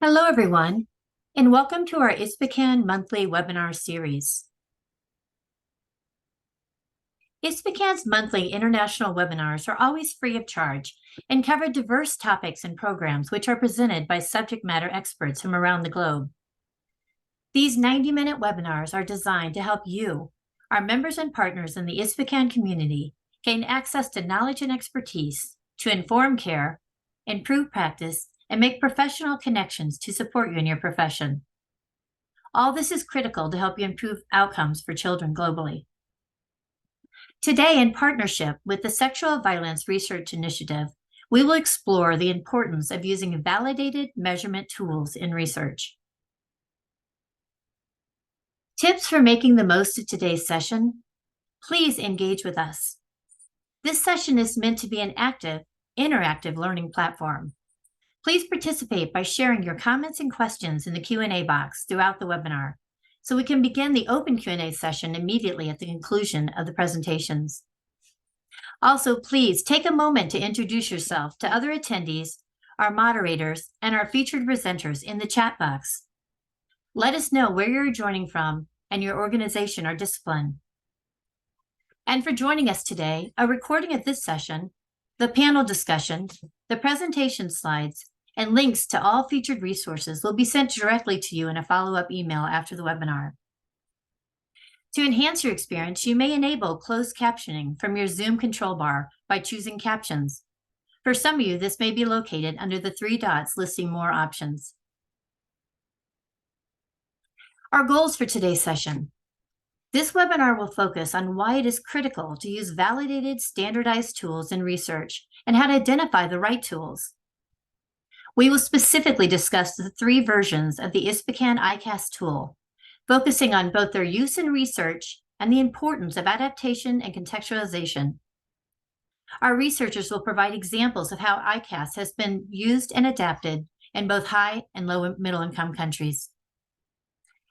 Hello, everyone, and welcome to our ISPCAN monthly webinar series. ISPCAN's monthly international webinars are always free of charge and cover diverse topics and programs which are presented by subject matter experts from around the globe. These 90-minute webinars are designed to help you, our members and partners in the ISPCAN community, gain access to knowledge and expertise to inform care, improve practice, and make professional connections to support you in your profession. All this is critical to help you improve outcomes for children globally. Today, in partnership with the Sexual Violence Research Initiative, we will explore the importance of using validated measurement tools in research. Tips for making the most of today's session: please engage with us. This session is meant to be an active, interactive learning platform. Please participate by sharing your comments and questions in the Q&A box throughout the webinar, so we can begin the open Q&A session immediately at the conclusion of the presentations. Also, please take a moment to introduce yourself to other attendees, our moderators, and our featured presenters in the chat box. Let us know where you're joining from and your organization or discipline. And for joining us today, a recording of this session, the panel discussion, the presentation slides, and links to all featured resources will be sent directly to you in a follow-up email after the webinar. To enhance your experience, you may enable closed captioning from your Zoom control bar by choosing Captions. For some of you, this may be located under the three dots listing more options. Our goals for today's session. This webinar will focus on why it is critical to use validated, standardized tools in research and how to identify the right tools. We will specifically discuss the three versions of the ISPCAN ICAST tool, focusing on both their use in research and the importance of adaptation and contextualization. Our researchers will provide examples of how ICAST has been used and adapted in both high and low middle-income countries.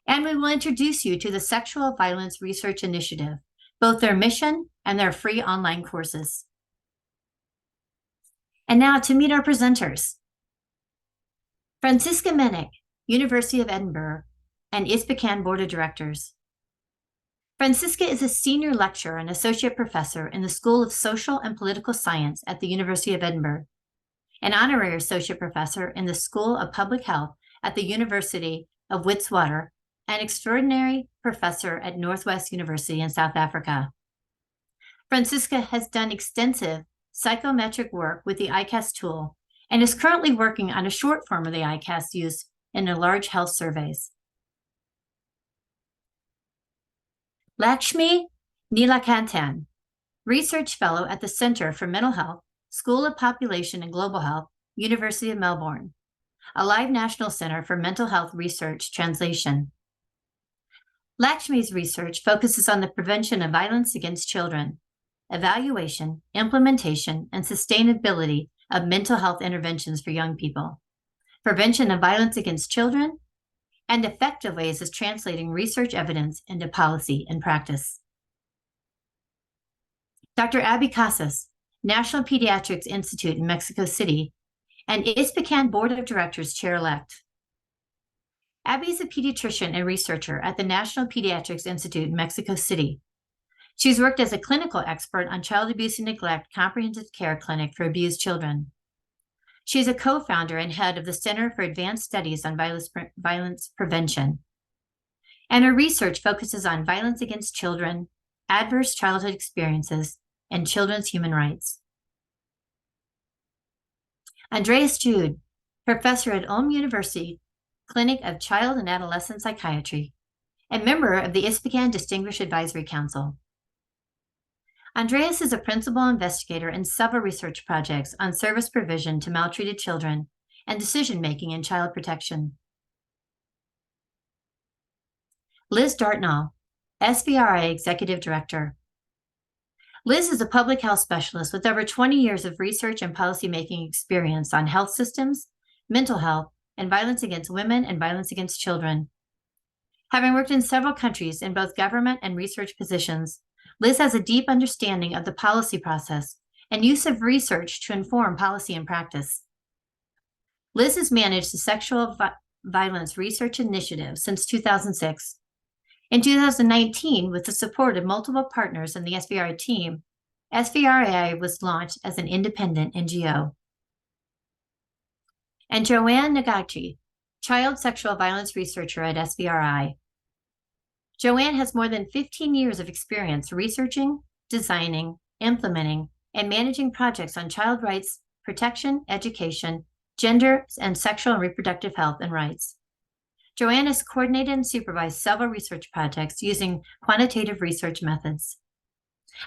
And we will introduce you to the Sexual Violence Research Initiative, both their mission and their free online courses. And now to meet our presenters. Franziska Mennick, University of Edinburgh, and ISPCAN Board of Directors. Franziska is a senior lecturer and associate professor in the School of Social and Political Science at the University of Edinburgh, an honorary associate professor in the School of Public Health at the University of Witwatersrand, an extraordinary professor at Northwest University in South Africa. Franziska has done extensive psychometric work with the ICAST tool and is currently working on a short form of the ICAST use in large health surveys. Lakshmi Neelakantan, Research Fellow at the Centre for Mental Health, School of Population and Global Health, University of Melbourne, a live national center for mental health research translation. Lakshmi's research focuses on the prevention of violence against children, evaluation, implementation, and sustainability of mental health interventions for young people, prevention of violence against children, and effective ways of translating research evidence into policy and practice. Dr. Abby Casas, National Pediatrics Institute in Mexico City, and ISPCAN Board of Directors Chair-elect. Abby is a pediatrician and researcher at the National Pediatrics Institute in Mexico City. She's worked as a clinical expert on child abuse and neglect comprehensive care clinic for abused children. She is a co-founder and head of the Center for Advanced Studies on Violence Prevention. And her research focuses on violence against children, adverse childhood experiences, and children's human rights. Andreas Jude, professor at Ulm University Clinic of Child and Adolescent Psychiatry, and member of the ISPCAN Distinguished Advisory Council. Andreas is a principal investigator in several research projects on service provision to maltreated children and decision-making in child protection. Liz Dartnall, SVRI Executive Director. Liz is a public health specialist with over 20 years of research and policymaking experience on health systems, mental health, and violence against women and violence against children. Having worked in several countries in both government and research positions, Liz has a deep understanding of the policy process and use of research to inform policy and practice. Liz has managed the Sexual Violence Research Initiative since 2006. In 2019, with the support of multiple partners in the SVRI team, SVRI was launched as an independent NGO. And Joanne Nagachi, child sexual violence researcher at SVRI. Joanne has more than 15 years of experience researching, designing, implementing, and managing projects on child rights, protection, education, gender, and sexual and reproductive health and rights. Joanne has coordinated and supervised several research projects using quantitative research methods.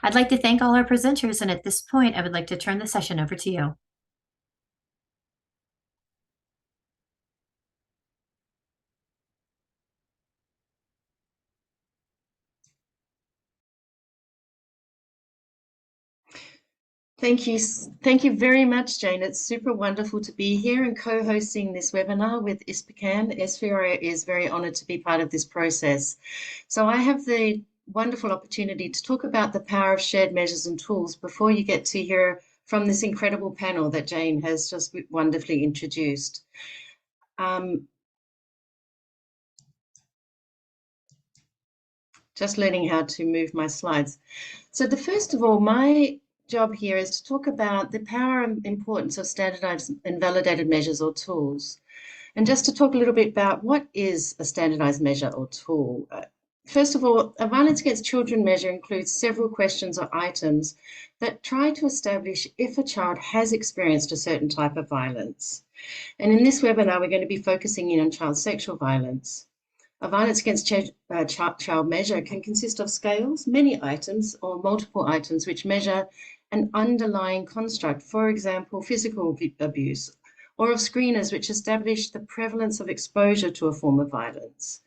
I'd like to thank all our presenters, and at this point, I would like to turn the session over to you. Thank you very much, Jane. It's super wonderful to be here and co-hosting this webinar with ISPCAN. SVRI is very honored to be part of this process. So I have the wonderful opportunity to talk about the power of shared measures and tools before you get to hear from this incredible panel that Jane has just wonderfully introduced. Just learning how to move my slides. So first of all, my job here is to talk about the power and importance of standardized and validated measures or tools. And just to talk a little bit about what is a standardized measure or tool. First of all, a violence against children measure includes several questions or items that try to establish if a child has experienced a certain type of violence. And in this webinar, we're going to be focusing in on child sexual violence. A violence against child measure can consist of scales, many items, or multiple items which measure an underlying construct, for example, physical abuse, or of screeners which establish the prevalence of exposure to a form of violence.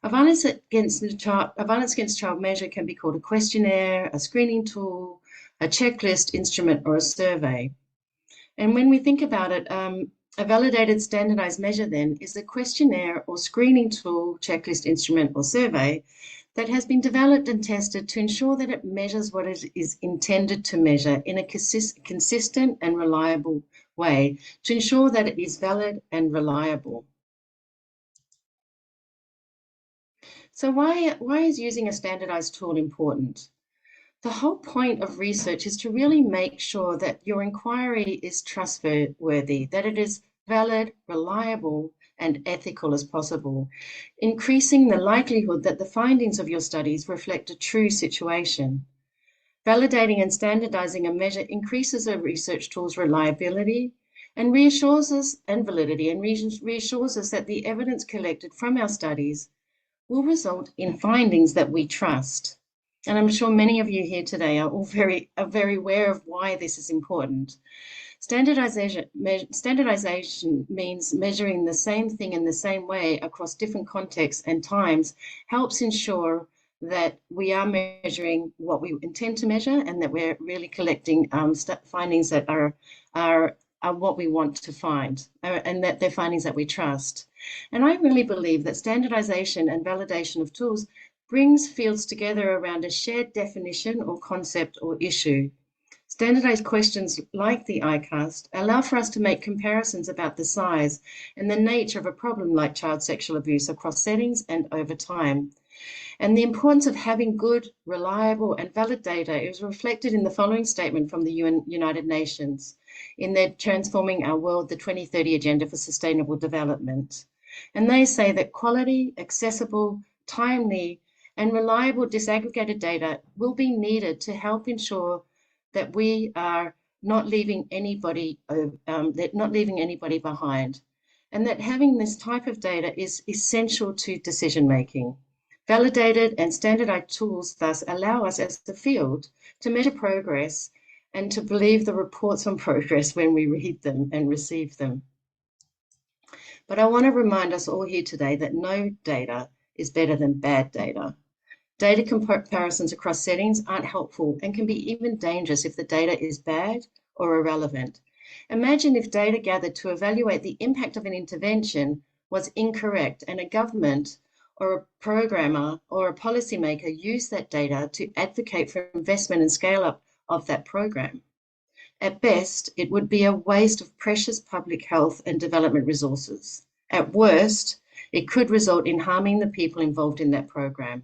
A violence against child measure can be called a questionnaire, a screening tool, a checklist, instrument, or a survey. And when we think about it, a validated standardized measure then is a questionnaire or screening tool, checklist, instrument, or survey that has been developed and tested to ensure that it measures what it is intended to measure in a consistent and reliable way to ensure that it is valid and reliable. So why is using a standardized tool important? The whole point of research is to really make sure that your inquiry is trustworthy, that it is valid, reliable, and ethical as possible, increasing the likelihood that the findings of your studies reflect a true situation. Validating and standardizing a measure increases a research tool's reliability and reassures us and validity and reassures us that the evidence collected from our studies will result in findings that we trust. And I'm sure many of you here today are all very aware of why this is important. Standardization means measuring the same thing in the same way across different contexts and times, helps ensure that we are measuring what we intend to measure and that we're really collecting findings that are what we want to find, and that they're findings that we trust. And I really believe that standardization and validation of tools brings fields together around a shared definition or concept or issue. Standardized questions like the ICAST allow for us to make comparisons about the size and the nature of a problem like child sexual abuse across settings and over time. And the importance of having good, reliable, and valid data is reflected in the following statement from the United Nations in their Transforming Our World, the 2030 Agenda for Sustainable Development. And they say that quality, accessible, timely, and reliable disaggregated data will be needed to help ensure that we are not leaving anybody behind, and that having this type of data is essential to decision making. Validated and standardized tools thus allow us as the field to measure progress and to believe the reports on progress when we read them and receive them. But I want to remind us all here today that no data is better than bad data. Data comparisons across settings aren't helpful and can be even dangerous if the data is bad or irrelevant. Imagine if data gathered to evaluate the impact of an intervention was incorrect and a government or a programmer or a policymaker used that data to advocate for investment and scale up of that program. At best, it would be a waste of precious public health and development resources. At worst, it could result in harming the people involved in that program.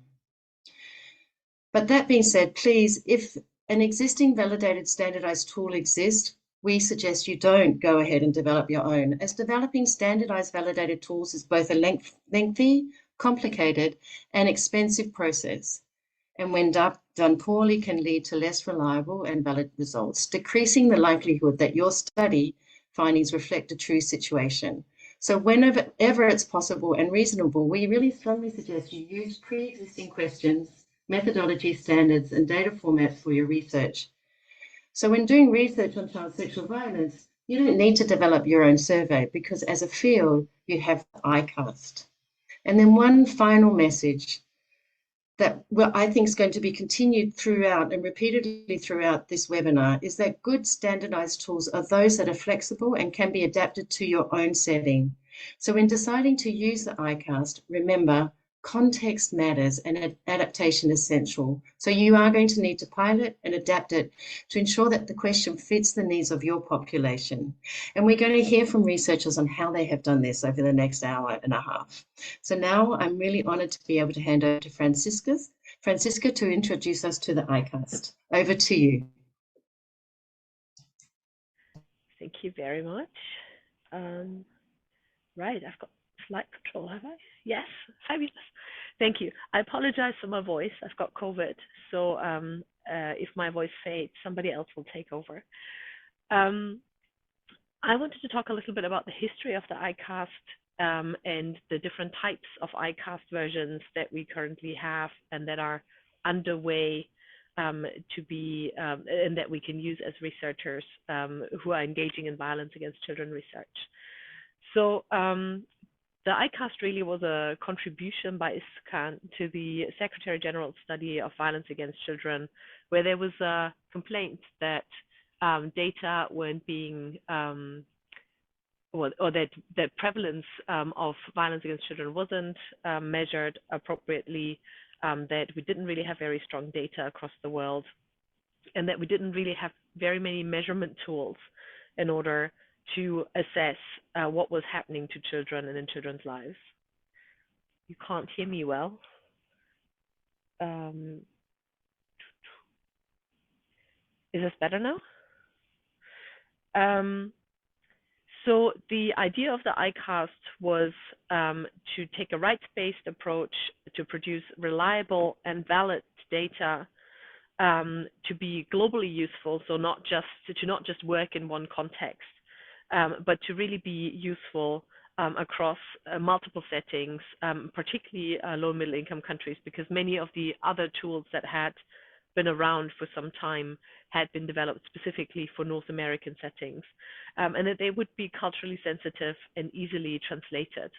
But that being said, please, if an existing validated standardized tool exists, we suggest you don't go ahead and develop your own, as developing standardized validated tools is both a lengthy, complicated, and expensive process, and when done poorly can lead to less reliable and valid results, decreasing the likelihood that your study findings reflect a true situation. So whenever it's possible and reasonable, we really strongly suggest you use pre-existing questions, methodology standards, and data formats for your research. So when doing research on child sexual violence, you don't need to develop your own survey because as a field, you have ICAST. And then one final message that I think is going to be continued throughout and repeatedly throughout this webinar is that good standardized tools are those that are flexible and can be adapted to your own setting. So when deciding to use the ICAST, remember, context matters and adaptation is essential. So you are going to need to pilot and adapt it to ensure that the question fits the needs of your population. And we're going to hear from researchers on how they have done this over the next hour and a half. So now I'm really honored to be able to hand over to Francisca to introduce us to the ICAST. Over to you. Thank you very much. Right, I've got slide control, have I? Yes, fabulous. Thank you. I apologize for my voice. I've got COVID, so if my voice fades, somebody else will take over. I wanted to talk a little bit about the history of the ICAST and the different types of ICAST versions that we currently have and that are underway to be and that we can use as researchers who are engaging in violence against children research. So the ICAST really was a contribution by ISPCAN to the Secretary General's study of violence against children, where there was a complaint that data weren't being or that prevalence of violence against children wasn't measured appropriately, that we didn't really have very strong data across the world, and that we didn't really have very many measurement tools in order to assess what was happening to children and in children's lives. You can't hear me well. Is this better now? So the idea of the ICAST was to take a rights-based approach to produce reliable and valid data to be globally useful, so not just work in one context, but to really be useful across multiple settings, particularly low and middle income countries, because many of the other tools that had been around for some time had been developed specifically for North American settings, and that they would be culturally sensitive and easily translated.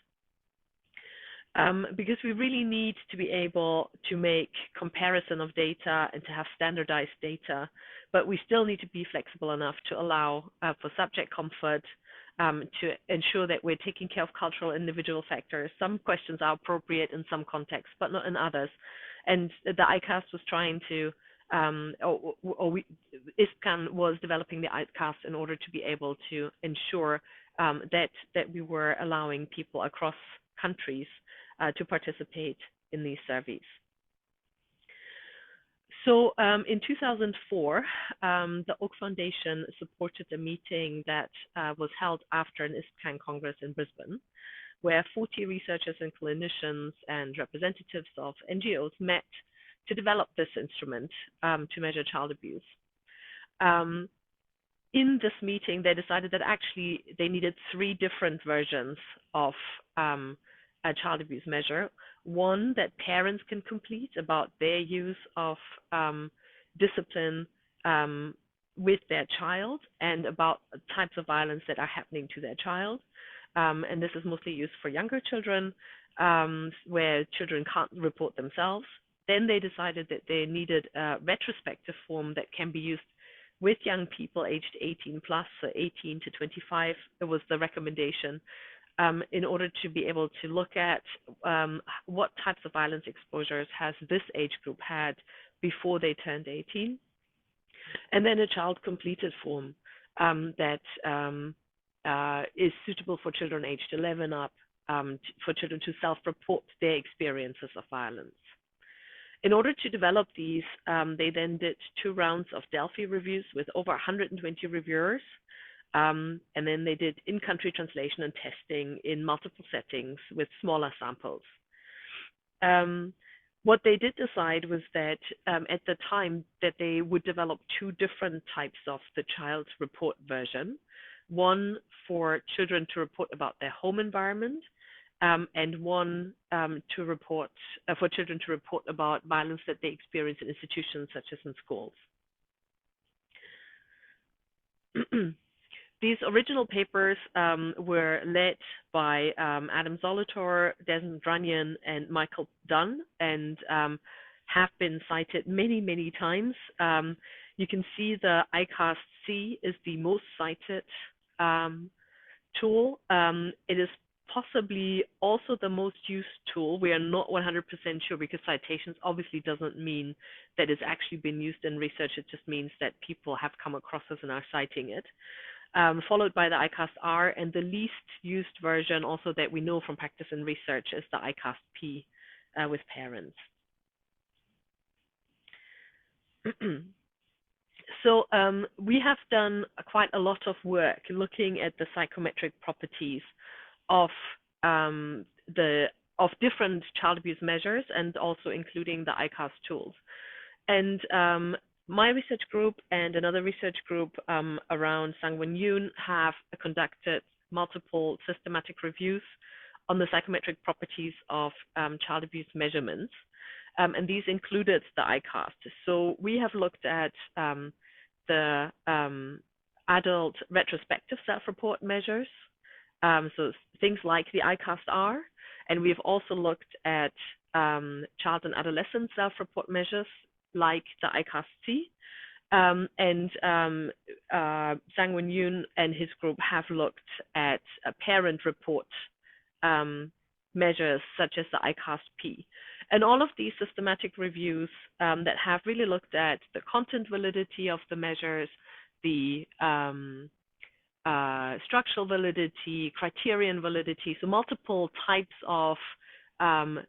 Because we really need to be able to make comparison of data and to have standardized data, but we still need to be flexible enough to allow for subject comfort, to ensure that we're taking care of cultural individual factors. Some questions are appropriate in some contexts, but not in others. And the ICAST was trying to, ISPCAN was developing the ICAST in order to be able to ensure that we were allowing people across countries to participate in these surveys. So in 2004, the Oak Foundation supported a meeting that was held after an ISPCAN Congress in Brisbane, where 40 researchers and clinicians and representatives of NGOs met to develop this instrument to measure child abuse. In this meeting, they decided that actually they needed 3 different versions of a child abuse measure. One that parents can complete about their use of discipline with their child and about types of violence that are happening to their child. And this is mostly used for younger children, where children can't report themselves. Then they decided that they needed a retrospective form that can be used with young people aged 18 plus, so 18 to 25, it was the recommendation, in order to be able to look at what types of violence exposures has this age group had before they turned 18. And then a child completed form, that is suitable for children aged 11 up, for children to self-report their experiences of violence. In order to develop these, they then did 2 rounds of Delphi reviews with over 120 reviewers, and then they did in-country translation and testing in multiple settings with smaller samples. What they did decide was that at the time that they would develop 2 different types of the child's report version, one for children to report about their home environment, and one to report for children to report about violence that they experience in institutions such as in schools. These original papers were led by Adam Zolitor, Desmond Runyon, and Michael Dunn, and have been cited many, many times. You can see the ICAST-C is the most cited tool. It is possibly also the most used tool. We are not 100% sure, because citations obviously doesn't mean that it's actually been used in research. It just means that people have come across us and are citing it. Followed by the ICAST-R, and the least used version also that we know from practice and research is the ICAST-P with parents. So we have done quite a lot of work looking at the psychometric properties of different child abuse measures, and also including the ICAST tools. And my research group and another research group around Sang-Wen Yoon have conducted multiple systematic reviews on the psychometric properties of child abuse measurements, and these included the ICAST. So we have looked at the adult retrospective self-report measures, so things like the ICAST-R, and we've also looked at child and adolescent self-report measures like the ICAST-C, and Sang-Wen Yoon and his group have looked at parent report measures such as the ICAST-P. And all of these systematic reviews that have really looked at the content validity of the measures, the structural validity, criterion validity, so multiple types of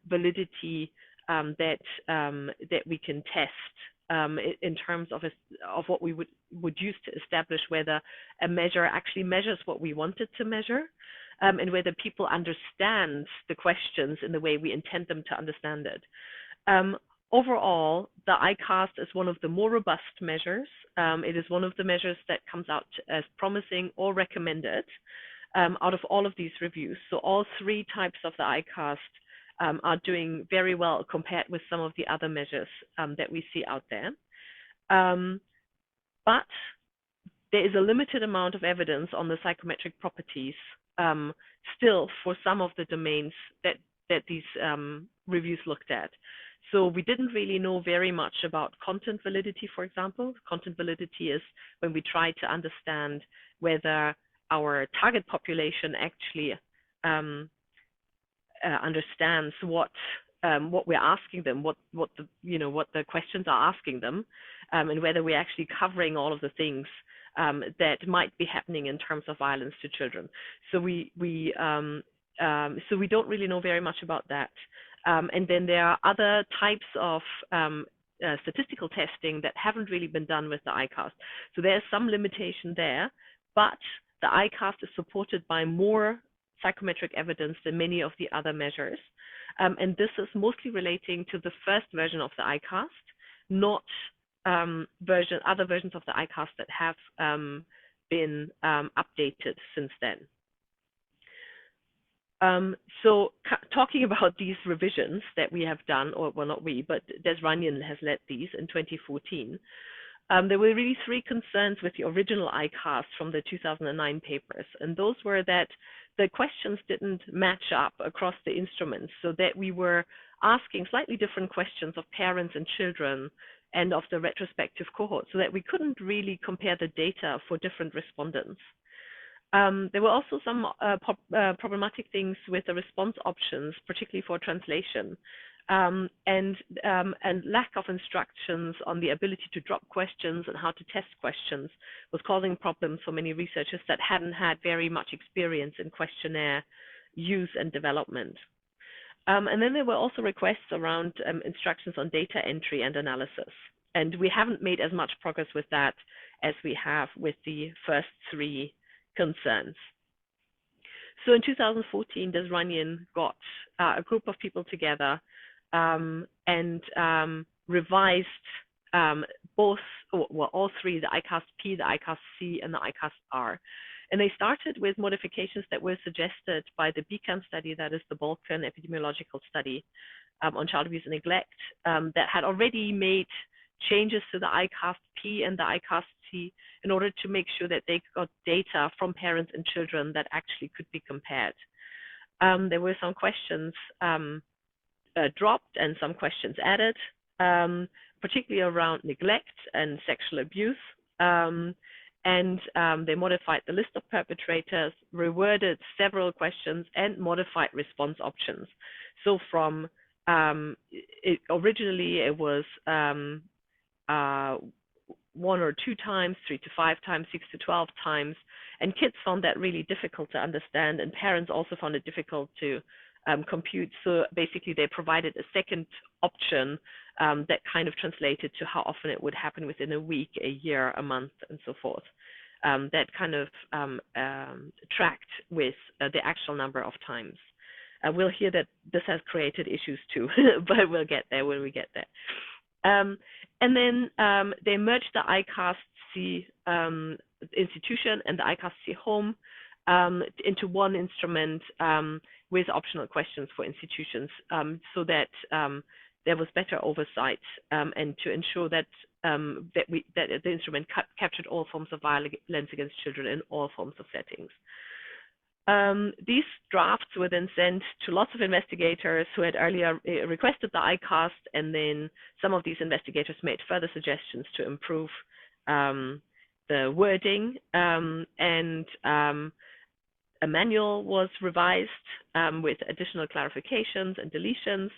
validity that we can test in terms of what we would use to establish whether a measure actually measures what we want it to measure, and whether people understand the questions in the way we intend them to understand it. Overall, the ICAST is one of the more robust measures. It is one of the measures that comes out as promising or recommended out of all of these reviews. So all 3 types of the ICAST are doing very well compared with some of the other measures that we see out there. But there is a limited amount of evidence on the psychometric properties still for some of the domains that these reviews looked at. So we didn't really know very much about content validity, for example. Content validity is when we try to understand whether our target population actually understands what we're asking them, what the questions are asking them, and whether we're actually covering all of the things that might be happening in terms of violence to children. So we don't really know very much about that. And then there are other types of statistical testing that haven't really been done with the ICAST. So there's some limitation there, but the ICAST is supported by more psychometric evidence than many of the other measures. And this is mostly relating to the first version of the ICAST, not other versions of the ICAST that have been updated since then. So talking about these revisions that we have done, or well, not we, but Des Runyon has led these in 2014. There were really 3 concerns with the original ICAST from the 2009 papers, and those were that the questions didn't match up across the instruments, so that we were asking slightly different questions of parents and children and of the retrospective cohort, so that we couldn't really compare the data for different respondents. There were also some problematic things with the response options, particularly for translation. and lack of instructions on the ability to drop questions and how to test questions was causing problems for many researchers that hadn't had very much experience in questionnaire use and development. And then there were also requests around instructions on data entry and analysis. And we haven't made as much progress with that as we have with the first three concerns. So in 2014, Des Runyon got a group of people together and revised all three, the ICAST-P, the ICAST-C, and the ICAST-R. And they started with modifications that were suggested by the BEACON study, that is the Balkan epidemiological study on child abuse and neglect, that had already made changes to the ICAST-P and the ICAST-C in order to make sure that they got data from parents and children that actually could be compared. There were some questions dropped and some questions added, particularly around neglect and sexual abuse. And they modified the list of perpetrators, reworded several questions, and modified response options. So from originally it was 1 or 2 times, 3 to 5 times, 6 to 12 times, and kids found that really difficult to understand, and parents also found it difficult to compute. So basically they provided a second option that kind of translated to how often it would happen within a week, a year, a month, and so forth. That kind of tracked with the actual number of times. We'll hear that this has created issues too, but we'll get there when we get there. And then they merged the ICAST-C institution and the ICAST-C home into one instrument with optional questions for institutions, so that there was better oversight and to ensure that that the instrument captured all forms of violence against children in all forms of settings. These drafts were then sent to lots of investigators who had earlier requested the ICAST, and then some of these investigators made further suggestions to improve the wording, and a manual was revised with additional clarifications and deletions,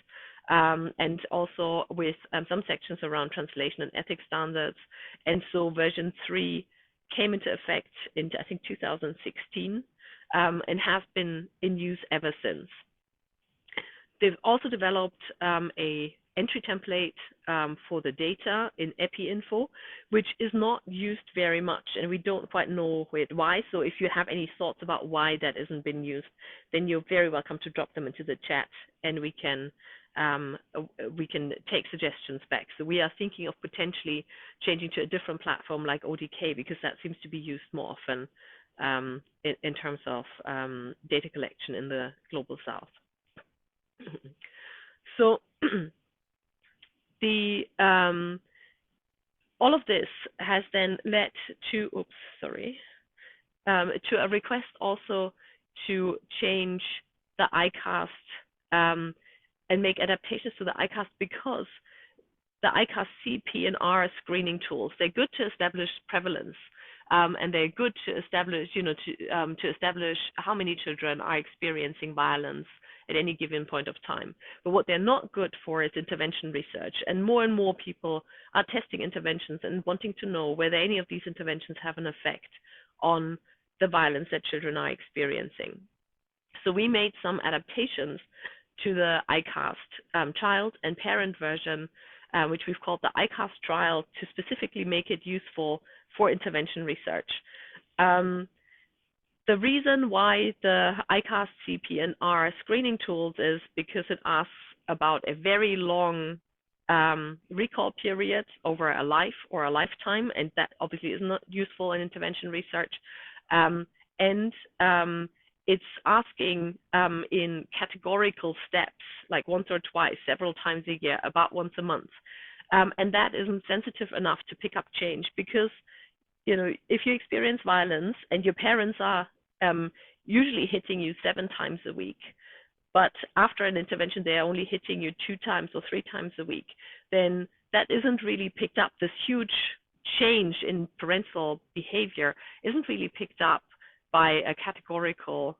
and also with some sections around translation and ethics standards. And so version 3 came into effect in, I think, 2016, and has been in use ever since. They've also developed a entry template for the data in EpiInfo, which is not used very much, and we don't quite know why. So if you have any thoughts about why that isn't been used, then you're very welcome to drop them into the chat, and we can take suggestions back. So we are thinking of potentially changing to a different platform like ODK, because that seems to be used more often in terms of data collection in the global south. So the all of this has then led to to a request also to change the ICAST and make adaptations to the ICAST, because the ICAST-C, P, and R screening tools, they're good to establish prevalence, and they're good to establish, to establish how many children are experiencing violence at any given point of time. But what they're not good for is intervention research. And more people are testing interventions and wanting to know whether any of these interventions have an effect on the violence that children are experiencing. So we made some adaptations to the ICAST child and parent version, which we've called the ICAST trial, to specifically make it useful for intervention research. The reason why the ICAST, CP, and R screening tools is because it asks about a very long recall period over a life or a lifetime, and that obviously is not useful in intervention research. It's asking in categorical steps, like once or twice, several times a year, about once a month. And that isn't sensitive enough to pick up change, because if you experience violence and your parents are usually hitting you 7 times a week, but after an intervention they are only hitting you 2 times or 3 times a week, then that isn't really picked up. This huge change in parental behavior isn't really picked up by a categorical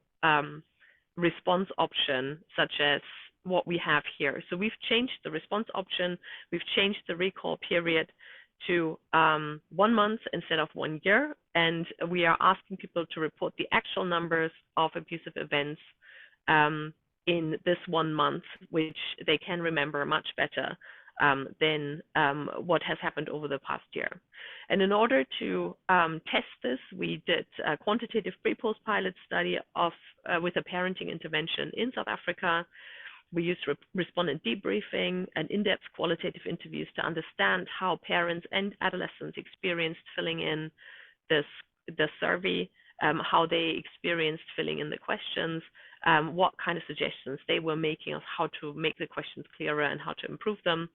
response option, such as what we have here. So we've changed the response option, we've changed the recall period to 1 month instead of 1 year, and we are asking people to report the actual numbers of abusive events in this 1 month, which they can remember much better than what has happened over the past year. And in order to test this, we did a quantitative pre-post pilot study of with a parenting intervention in South Africa. We used respondent debriefing and in-depth qualitative interviews to understand how parents and adolescents experienced filling in the survey, how they experienced filling in the questions, what kind of suggestions they were making of how to make the questions clearer and how to improve them.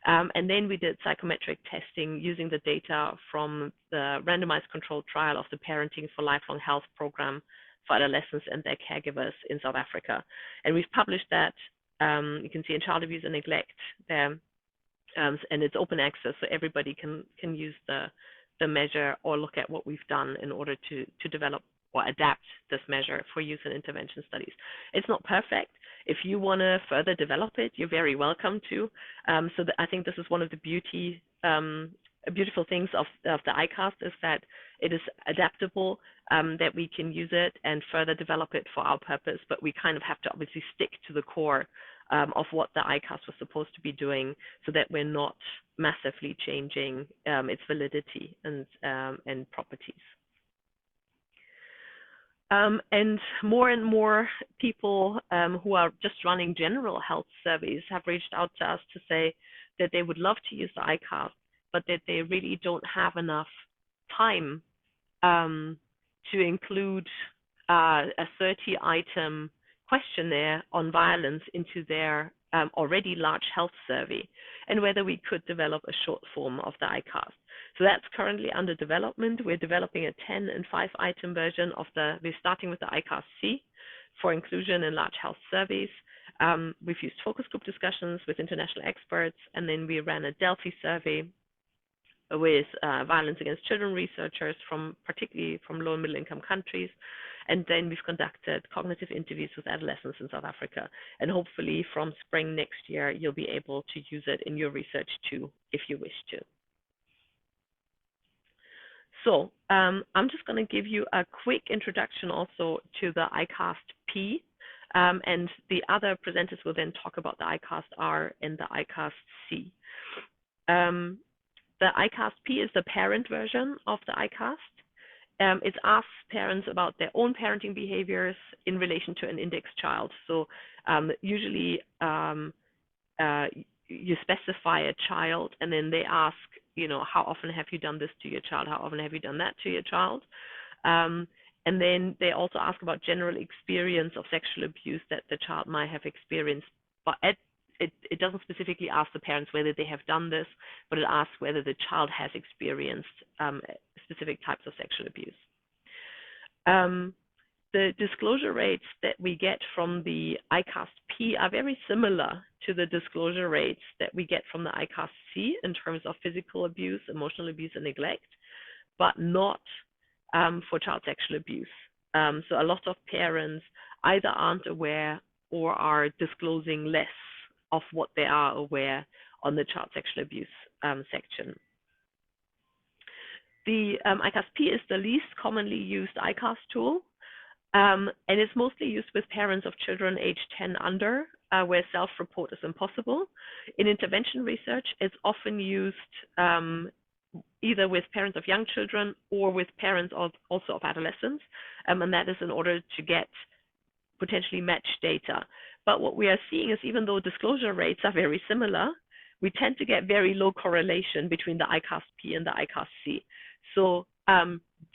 And then we did psychometric testing using the data from the randomized controlled trial of the Parenting for Lifelong Health program for adolescents and their caregivers in South Africa. And we've published that. You can see in Child Abuse and Neglect there, and it's open access, so everybody can use the measure or look at what we've done in order to develop or adapt this measure for use in intervention studies. It's not perfect. If you want to further develop it, you're very welcome to. So I think this is one of the beautiful things of the ICAST, is that it is adaptable, that we can use it and further develop it for our purpose, but we kind of have to obviously stick to the core of what the ICAST was supposed to be doing, so that we're not massively changing its validity and properties. And more people who are just running general health surveys have reached out to us to say that they would love to use the ICAST, but that they really don't have enough time to include a 30-item questionnaire on violence into their already large health survey, and whether we could develop a short form of the ICAST. So that's currently under development. We're developing a 10 and 5-item version of we're starting with the ICAST-C for inclusion in large health surveys. We've used focus group discussions with international experts, and then we ran a Delphi survey with violence against children researchers particularly from low and middle income countries. And then we've conducted cognitive interviews with adolescents in South Africa. And hopefully from spring next year, you'll be able to use it in your research too, if you wish to. So I'm just going to give you a quick introduction also to the ICAST-P. And the other presenters will then talk about the ICAST-R and the ICAST-C. The ICAST-P is the parent version of the ICAST. It asks parents about their own parenting behaviors in relation to an index child. So usually you specify a child, and then they ask, how often have you done this to your child? How often have you done that to your child? And then they also ask about general experience of sexual abuse that the child might have experienced. But it doesn't specifically ask the parents whether they have done this, but it asks whether the child has experienced specific types of sexual abuse. The disclosure rates that we get from the ICAST-P are very similar to the disclosure rates that we get from the ICAST-C in terms of physical abuse, emotional abuse, and neglect, but not for child sexual abuse. So a lot of parents either aren't aware or are disclosing less of what they are aware on the child sexual abuse section. The ICAST-P is the least commonly used ICAST tool, and it's mostly used with parents of children aged 10 under, where self-report is impossible. In intervention research, it's often used either with parents of young children or with parents also of adolescents, and that is in order to get potentially matched data. But what we are seeing is, even though disclosure rates are very similar, we tend to get very low correlation between the ICAST-P and the ICAST-C. So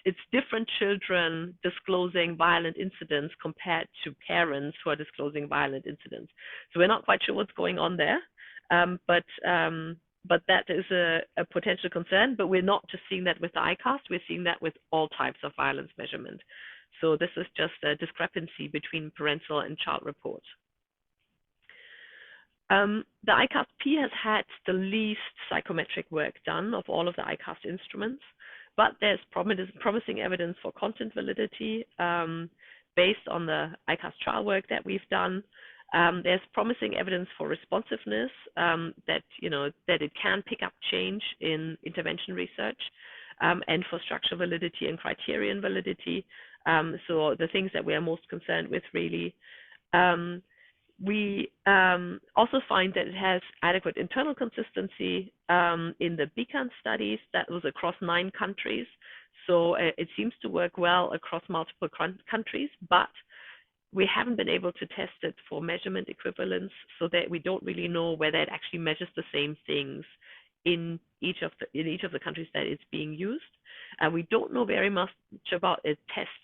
it's different children disclosing violent incidents compared to parents who are disclosing violent incidents. So we're not quite sure what's going on there, but that is a potential concern. But we're not just seeing that with the ICAST, we're seeing that with all types of violence measurement. So this is just a discrepancy between parental and child reports. The ICAST-P has had the least psychometric work done of all of the ICAST instruments, but there's promising evidence for content validity based on the ICAST trial work that we've done. There's promising evidence for responsiveness, that it can pick up change in intervention research, and for structural validity and criterion validity. So the things that we are most concerned with, really. We also find that it has adequate internal consistency in the BEACON studies. That was across 9 countries. So it seems to work well across multiple countries, but we haven't been able to test it for measurement equivalence, so that we don't really know whether it actually measures the same things in each of the countries that it's being used. We don't know very much about a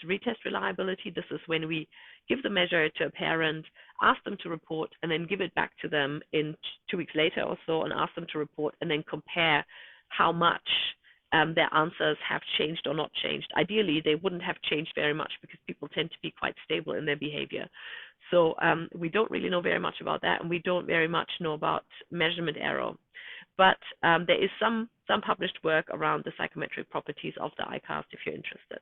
retest reliability. This is when we give the measure to a parent, ask them to report, and then give it back to them in 2 weeks later or so, and ask them to report, and then compare how much their answers have changed or not changed. Ideally, they wouldn't have changed very much, because people tend to be quite stable in their behavior. So we don't really know very much about that, and we don't very much know about measurement error. But there is some published work around the psychometric properties of the ICAST, if you're interested.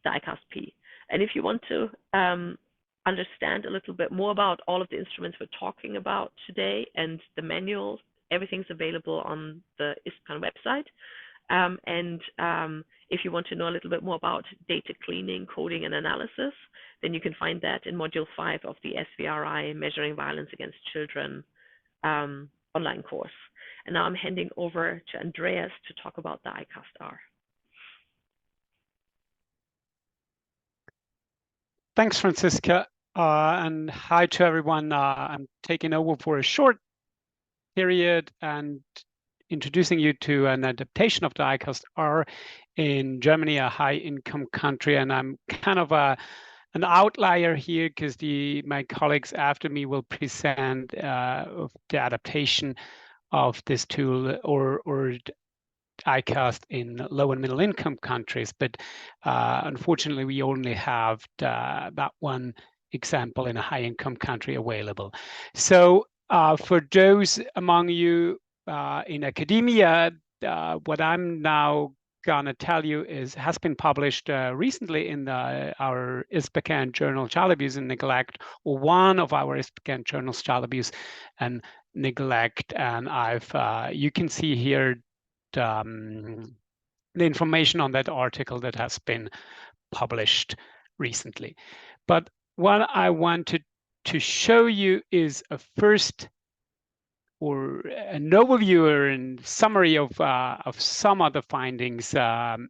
The ICAST-P. And if you want to understand a little bit more about all of the instruments we're talking about today and the manuals, everything's available on the ISPCAN website. If you want to know a little bit more about data cleaning, coding, and analysis, then you can find that in Module 5 of the SVRI Measuring Violence Against Children online course. And now I'm handing over to Andreas to talk about the ICAST-R. Thanks, Franziska, and hi to everyone. I'm taking over for a short period and introducing you to an adaptation of the ICAST-R in Germany, a high-income country. And I'm kind of an outlier here, because my colleagues after me will present the adaptation of this tool or ICAST in low and middle income countries. But unfortunately, we only have that one example in a high income country available. So for those among you in academia, what I'm now gonna tell you has been published recently in our ISPCAN journal, Child Abuse and Neglect, or one of our ISPCAN journals, Child Abuse and Neglect. And you can see here the information on that article that has been published recently. But what I wanted to show you is an overview or a summary of some of the findings that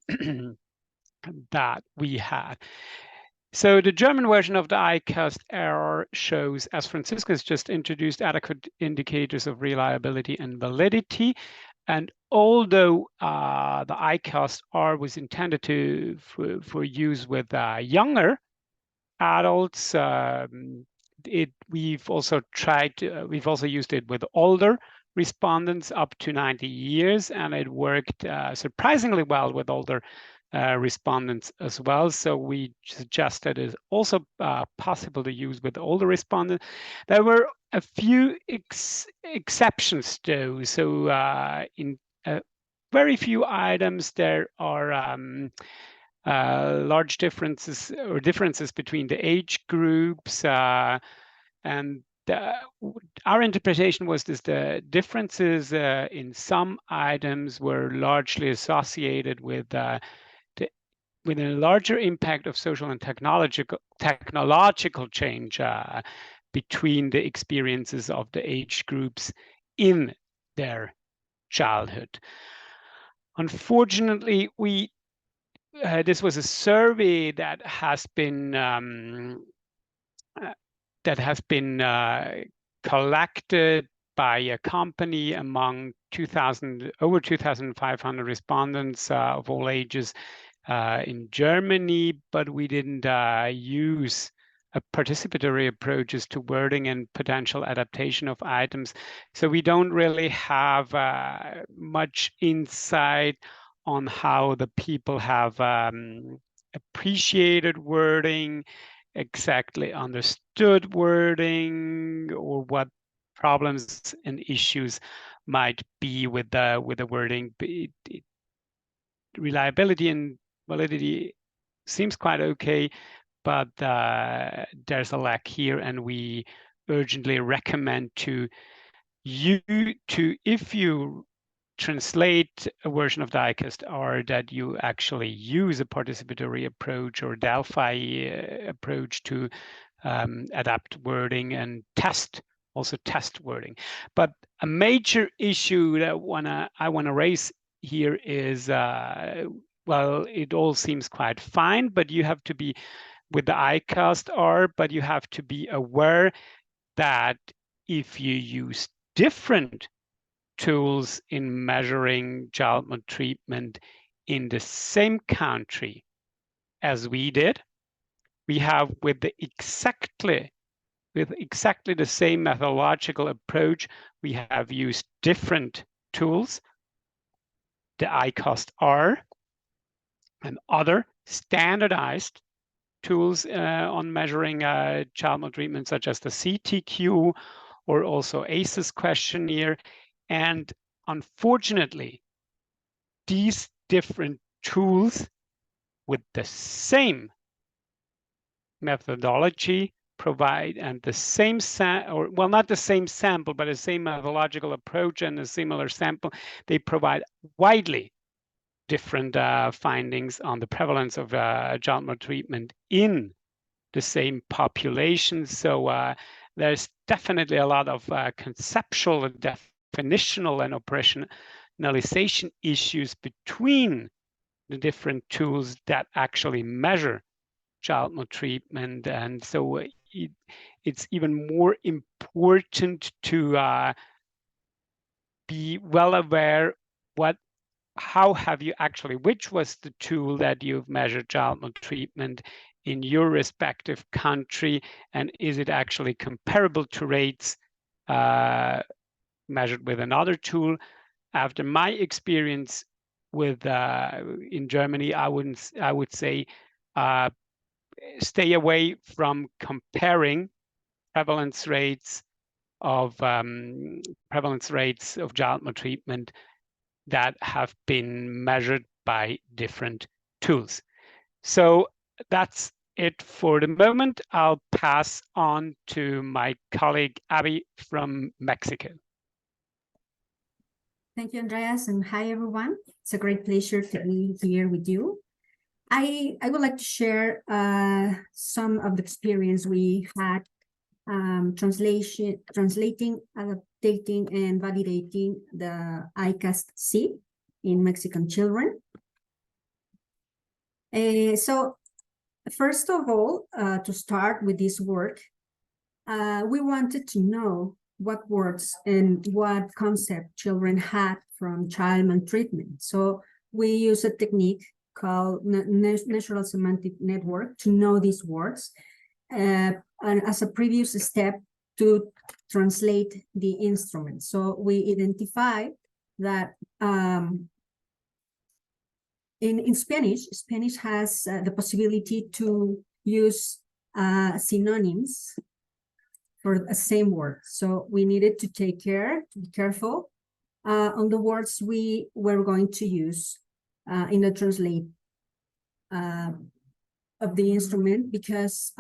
we had. So the German version of the ICAST-R shows, as Franziska has just introduced, adequate indicators of reliability and validity. And although the ICAST-R was intended for use with younger adults, we've also used it with older respondents up to 90 years, and it worked surprisingly well with older respondents as well. So we suggested it's also possible to use with older respondents. There were a few exceptions though. So in very few items there are large differences between the age groups, and our interpretation was this: the differences in some items were largely associated with a larger impact of social and technological change between the experiences of the age groups in their childhood. Unfortunately, this was a survey that has been collected by a company among over 2,500 respondents of all ages in Germany, but we didn't use a participatory approaches to wording and potential adaptation of items. So we don't really have much insight on how the people have appreciated wording, exactly understood wording, or what problems and issues might be with the wording. Reliability and validity seems quite okay, but there's a lack here, and we urgently recommend if you translate a version of the ICAST-R, that you actually use a participatory approach or Delphi approach to adapt wording and test wording. But a major issue that I wanna raise here is, well, it all seems quite fine, but you have to be with the ICAST-R, but you have to be aware that if you use different tools in measuring child maltreatment in the same country as we did, we have with exactly the same methodological approach, we have used different tools, the ICAST-R and other standardized tools on measuring child maltreatment, such as the CTQ or also ACEs questionnaire. And unfortunately, these different tools with the same methodology provide, and the same not the same sample, but the same methodological approach and a similar sample, they provide widely different findings on the prevalence of child maltreatment in the same population. So there's definitely a lot of conceptual and definitional and operationalization issues between the different tools that actually measure child maltreatment. And so it's even more important to be well aware which was the tool that you've measured child maltreatment in your respective country, and is it actually comparable to rates measured with another tool? After my experience with in Germany, I would say stay away from comparing prevalence rates of child maltreatment that have been measured by different tools. So that's it for the moment. I'll pass on to my colleague Abby from Mexico. Thank you, Andreas, and hi, everyone. It's a great pleasure to be here with you. I would like to share some of the experience we had translating, adapting, and validating the ICAST-C in Mexican children. So first of all, to start with this work, we wanted to know what words and what concept children had from child maltreatment. So we use a technique called natural semantic network to know these words, and as a previous step to translate the instrument. So we identify that in Spanish has the possibility to use synonyms for the same word. So we needed to be careful on the words we were going to use in the translate of the instrument, because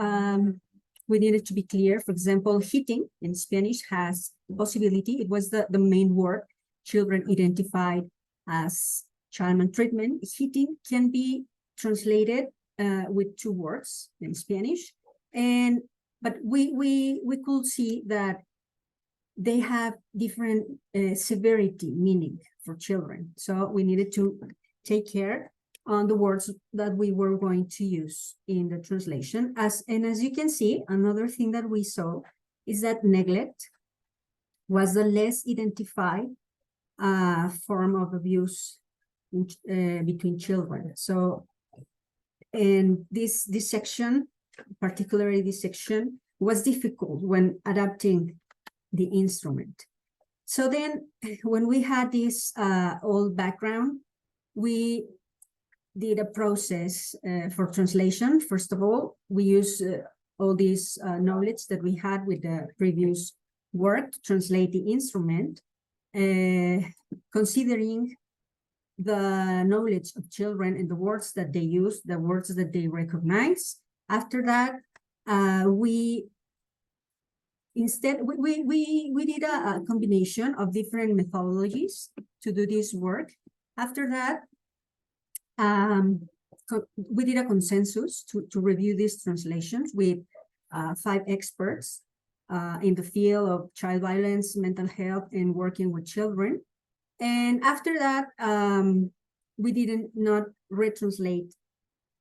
we needed to be clear. For example, hitting in Spanish has the possibility, it was the main word children identified as child maltreatment. Hitting can be translated with two words in Spanish, but we could see that they have different severity meaning for children. So we needed to take care on the words that we were going to use in the translation. As you can see, another thing that we saw is that neglect was the less identified form of abuse between children. So, and this section, particularly this section, was difficult when adapting the instrument. So then when we had this old background, we did a process for translation. First of all, we use all this knowledge that we had with the previous work to translate the instrument, considering the knowledge of children and the words that they use, the words that they recognize, After that, we did a combination of different methodologies to do this work. After that, we did a consensus to review these translations with 5 experts in the field of child violence, mental health, and working with children. And after that, we did not retranslate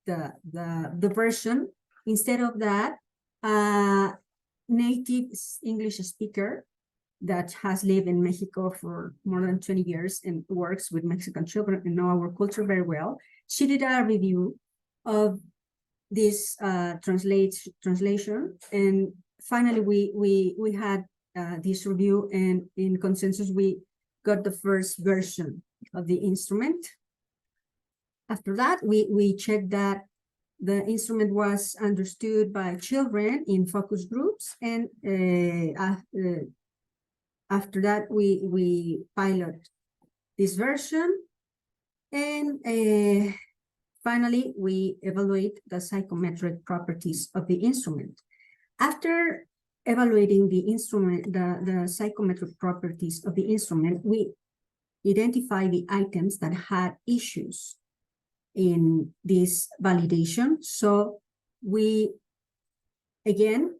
the version. Instead of that, native English speaker that has lived in Mexico for more than 20 years and works with Mexican children and know our culture very well. She did a review of this translation, and finally we had this review, and in consensus we got the first version of the instrument. After that, we checked that the instrument was understood by children in focus groups, and after that, we pilot this version, and finally, we evaluate the psychometric properties of the instrument. After evaluating the instrument, the psychometric properties of the instrument, we identify the items that had issues in this validation. So we, again,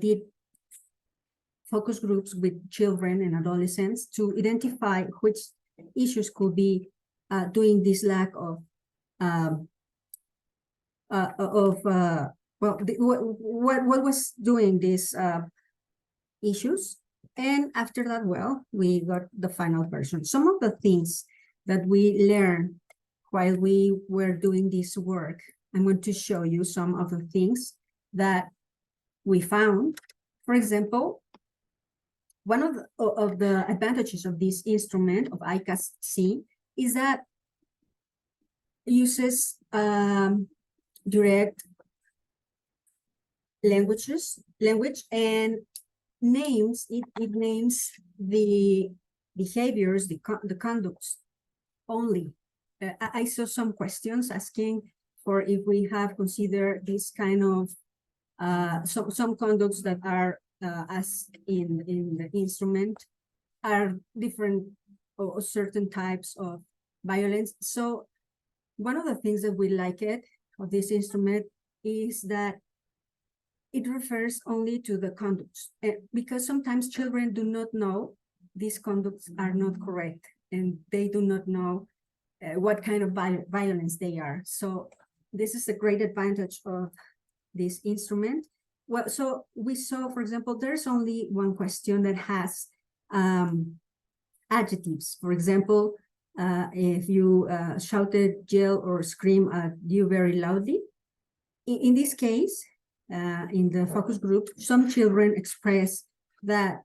did focus groups with children and adolescents to identify which issues could be doing this lack of what was doing these issues. And after that, well, we got the final version. Some of the things that we learned while we were doing this work, I'm going to show you some of the things that we found. For example, one of the advantages of this instrument of ICAST-C is that it uses direct language and names, it names the behaviors, the conducts only. I saw some questions asking for if we have considered this kind of some conducts that are as in the instrument are different or certain types of violence. So one of the things that we like it of this instrument is that it refers only to the conducts, because sometimes children do not know these conducts are not correct, and they do not know what kind of violence they are. So this is a great advantage of this instrument. Well, so we saw, for example, there's only one question that has adjectives. For example, if you shouted, yell, or scream at you very loudly. In this case, in the focus group, some children express that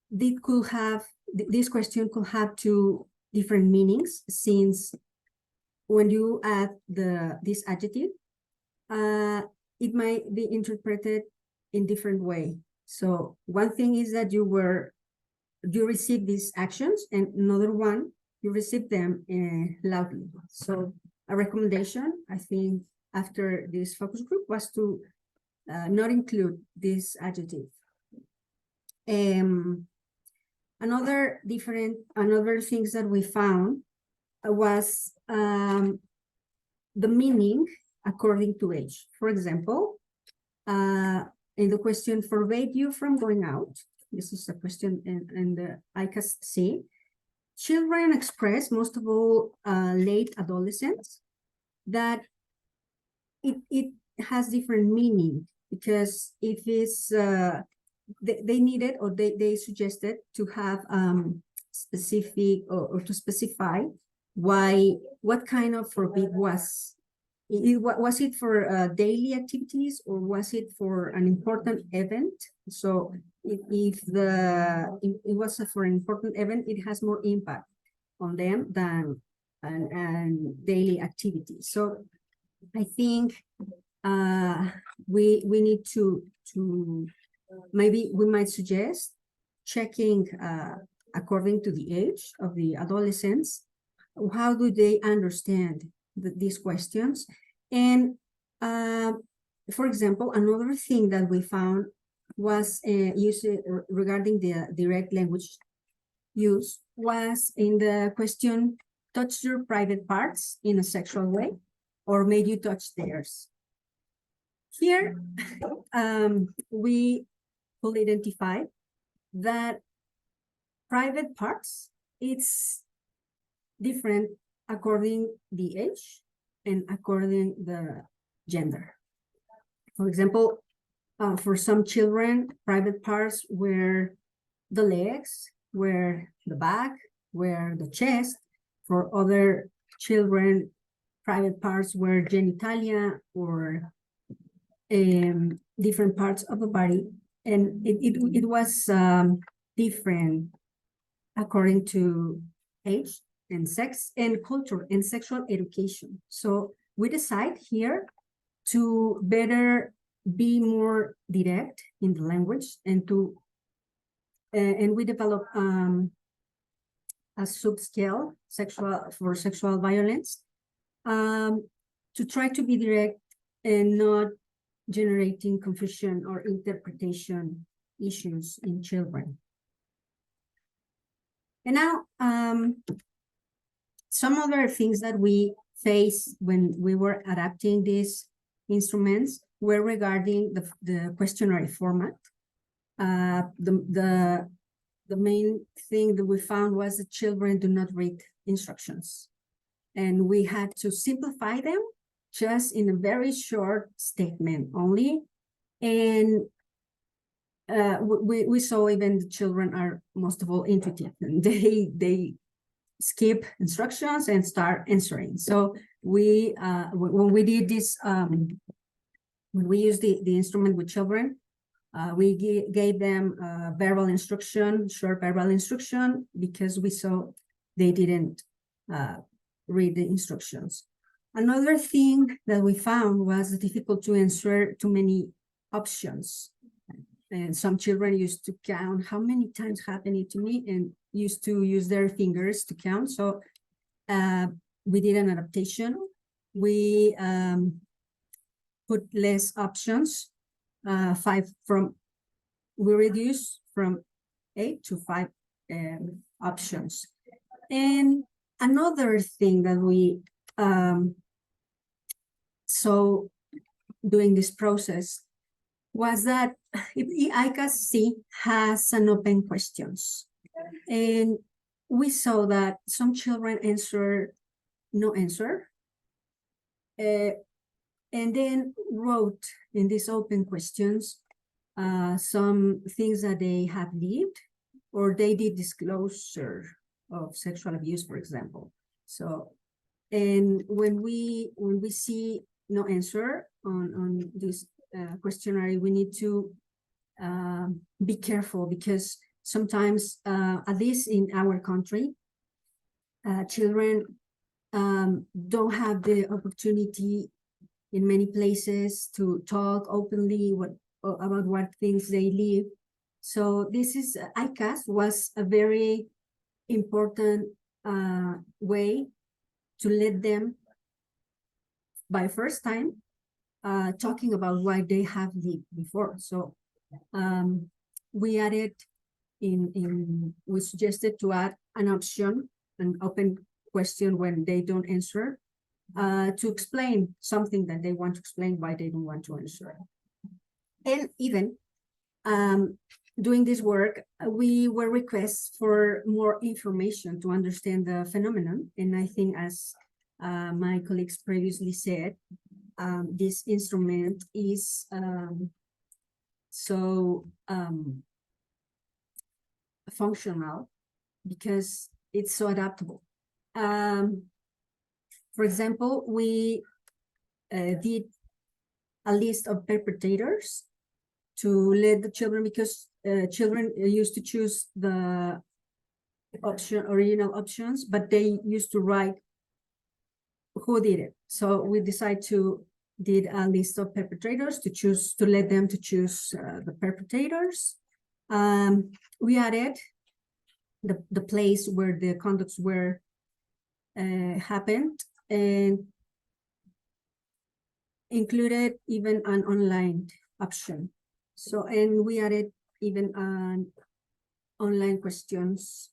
this question could have 2 different meanings, since when you add this adjective, it might be interpreted in different way. So one thing is that you receive these actions, and another one, you receive them loudly. So a recommendation, I think, after this focus group was to not include this adjective. Another things that we found was the meaning according to age. For example, in the question, forbade you from going out. This is a question in the ICAST-C. Children express, most of all late adolescents, that it has different meaning, because if it's they needed, or they suggested to have specific or to specify what kind of forbid was. Was it for daily activities, or was it for an important event? So if it was for an important event, it has more impact on them than an daily activity. So I think we need to maybe we might suggest checking according to the age of the adolescents, how do they understand these questions, and For example, another thing that we found was regarding the direct language use was in the question, touch your private parts in a sexual way, or made you touch theirs. Here, we could identify that private parts, it's different according the age and according the gender. For example, for some children, private parts were the legs, were the back, were the chest. For other children, private parts were genitalia or different parts of the body. And it was different according to age and sex and culture and sexual education. So we decide here to better be more direct in the language and to and we develop a subscale for sexual violence to try to be direct and not generating confusion or interpretation issues in children. And now, some other things that we faced when we were adapting these instruments were regarding the questionnaire format. The main thing that we found was that children do not read instructions. And we had to simplify them just in a very short statement only. And we saw even the children are most of all intuitive, and they skip instructions and start answering. So we when we did this, when we used the instrument with children, we gave them verbal instruction, short verbal instruction, because we saw they didn't read the instructions. Another thing that we found was difficult to answer too many options. And some children used to count how many times happened it to me and used to use their fingers to count. So we did an adaptation. We put less options, we reduced from 8 to 5 options. And another thing that we saw during this process was that ICAST has an open questions. And we saw that some children answered no answer, and then wrote in these open questions some things that they have lived or they did disclosure of sexual abuse, for example. So, and when we see no answer on this questionnaire, we need to be careful, because sometimes, at least in our country, children don't have the opportunity in many places to talk openly about what things they live. So this is, ICAST was a very important way to let them, by first time, talking about what they have lived before. So we added we suggested to add an option, an open question when they don't answer, to explain something that they want to explain why they don't want to answer. And even doing this work, we were requests for more information to understand the phenomenon. And I think, as my colleagues previously said, this instrument is so functional because it's so adaptable. For example, we did a list of perpetrators to let the children, because children used to choose the original options, but they used to write who did it. So we decided to did a list of perpetrators to let them to choose the perpetrators. We added the place where the conducts were happened, and included even an online option. So, and we added even an online questions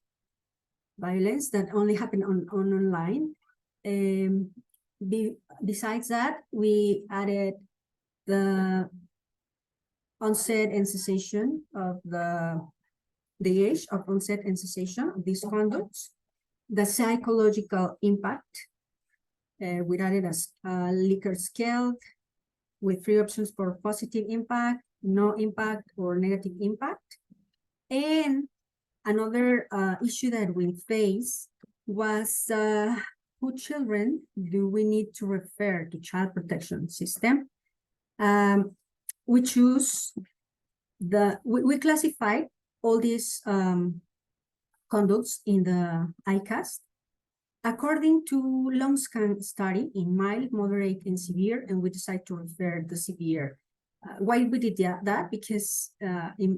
violence that only happen on online. Besides that, we added the onset and cessation of the age of onset and cessation of these conducts, the psychological impact. We added a Likert scale with 3 options for positive impact, no impact, or negative impact. And another issue that we faced was who children do we need to refer to child protection system? We choose we classified all these conducts in the ICAST according to long scan study in mild, moderate, and severe, and we decided to refer the severe. Why we did that? Because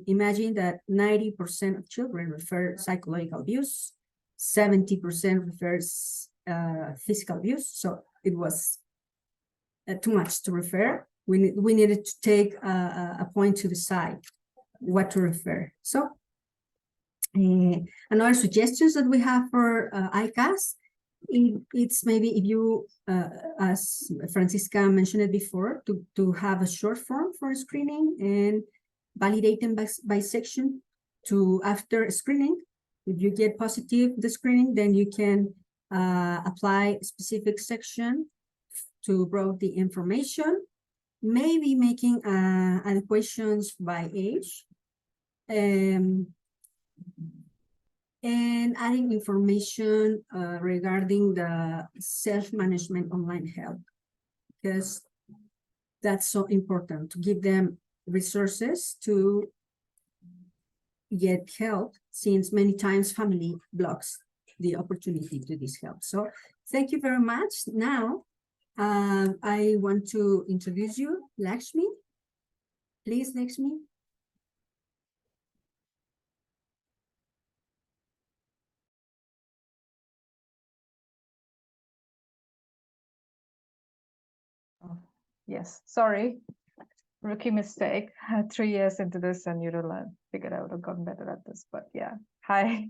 imagine that 90% of children refer psychological abuse, 70% refers physical abuse. So it was too much to refer. We needed to take a point to decide what to refer. So another suggestions that we have for ICAST, it's maybe if you, as Francisca mentioned it before, to have a short form for screening and validate them by section. To after screening, if you get positive the screening, then you can apply a specific section to broad the information, maybe making equations by age, and adding information regarding the self-management online help, because that's so important to give them resources to get help, since many times family blocks the opportunity to this help. So thank you very much. Now, I want to introduce you, Lakshmi. Please, Lakshmi. Yes, sorry, rookie mistake. 3 years into this and you'd have figured out or gotten better at this, but yeah. Hi,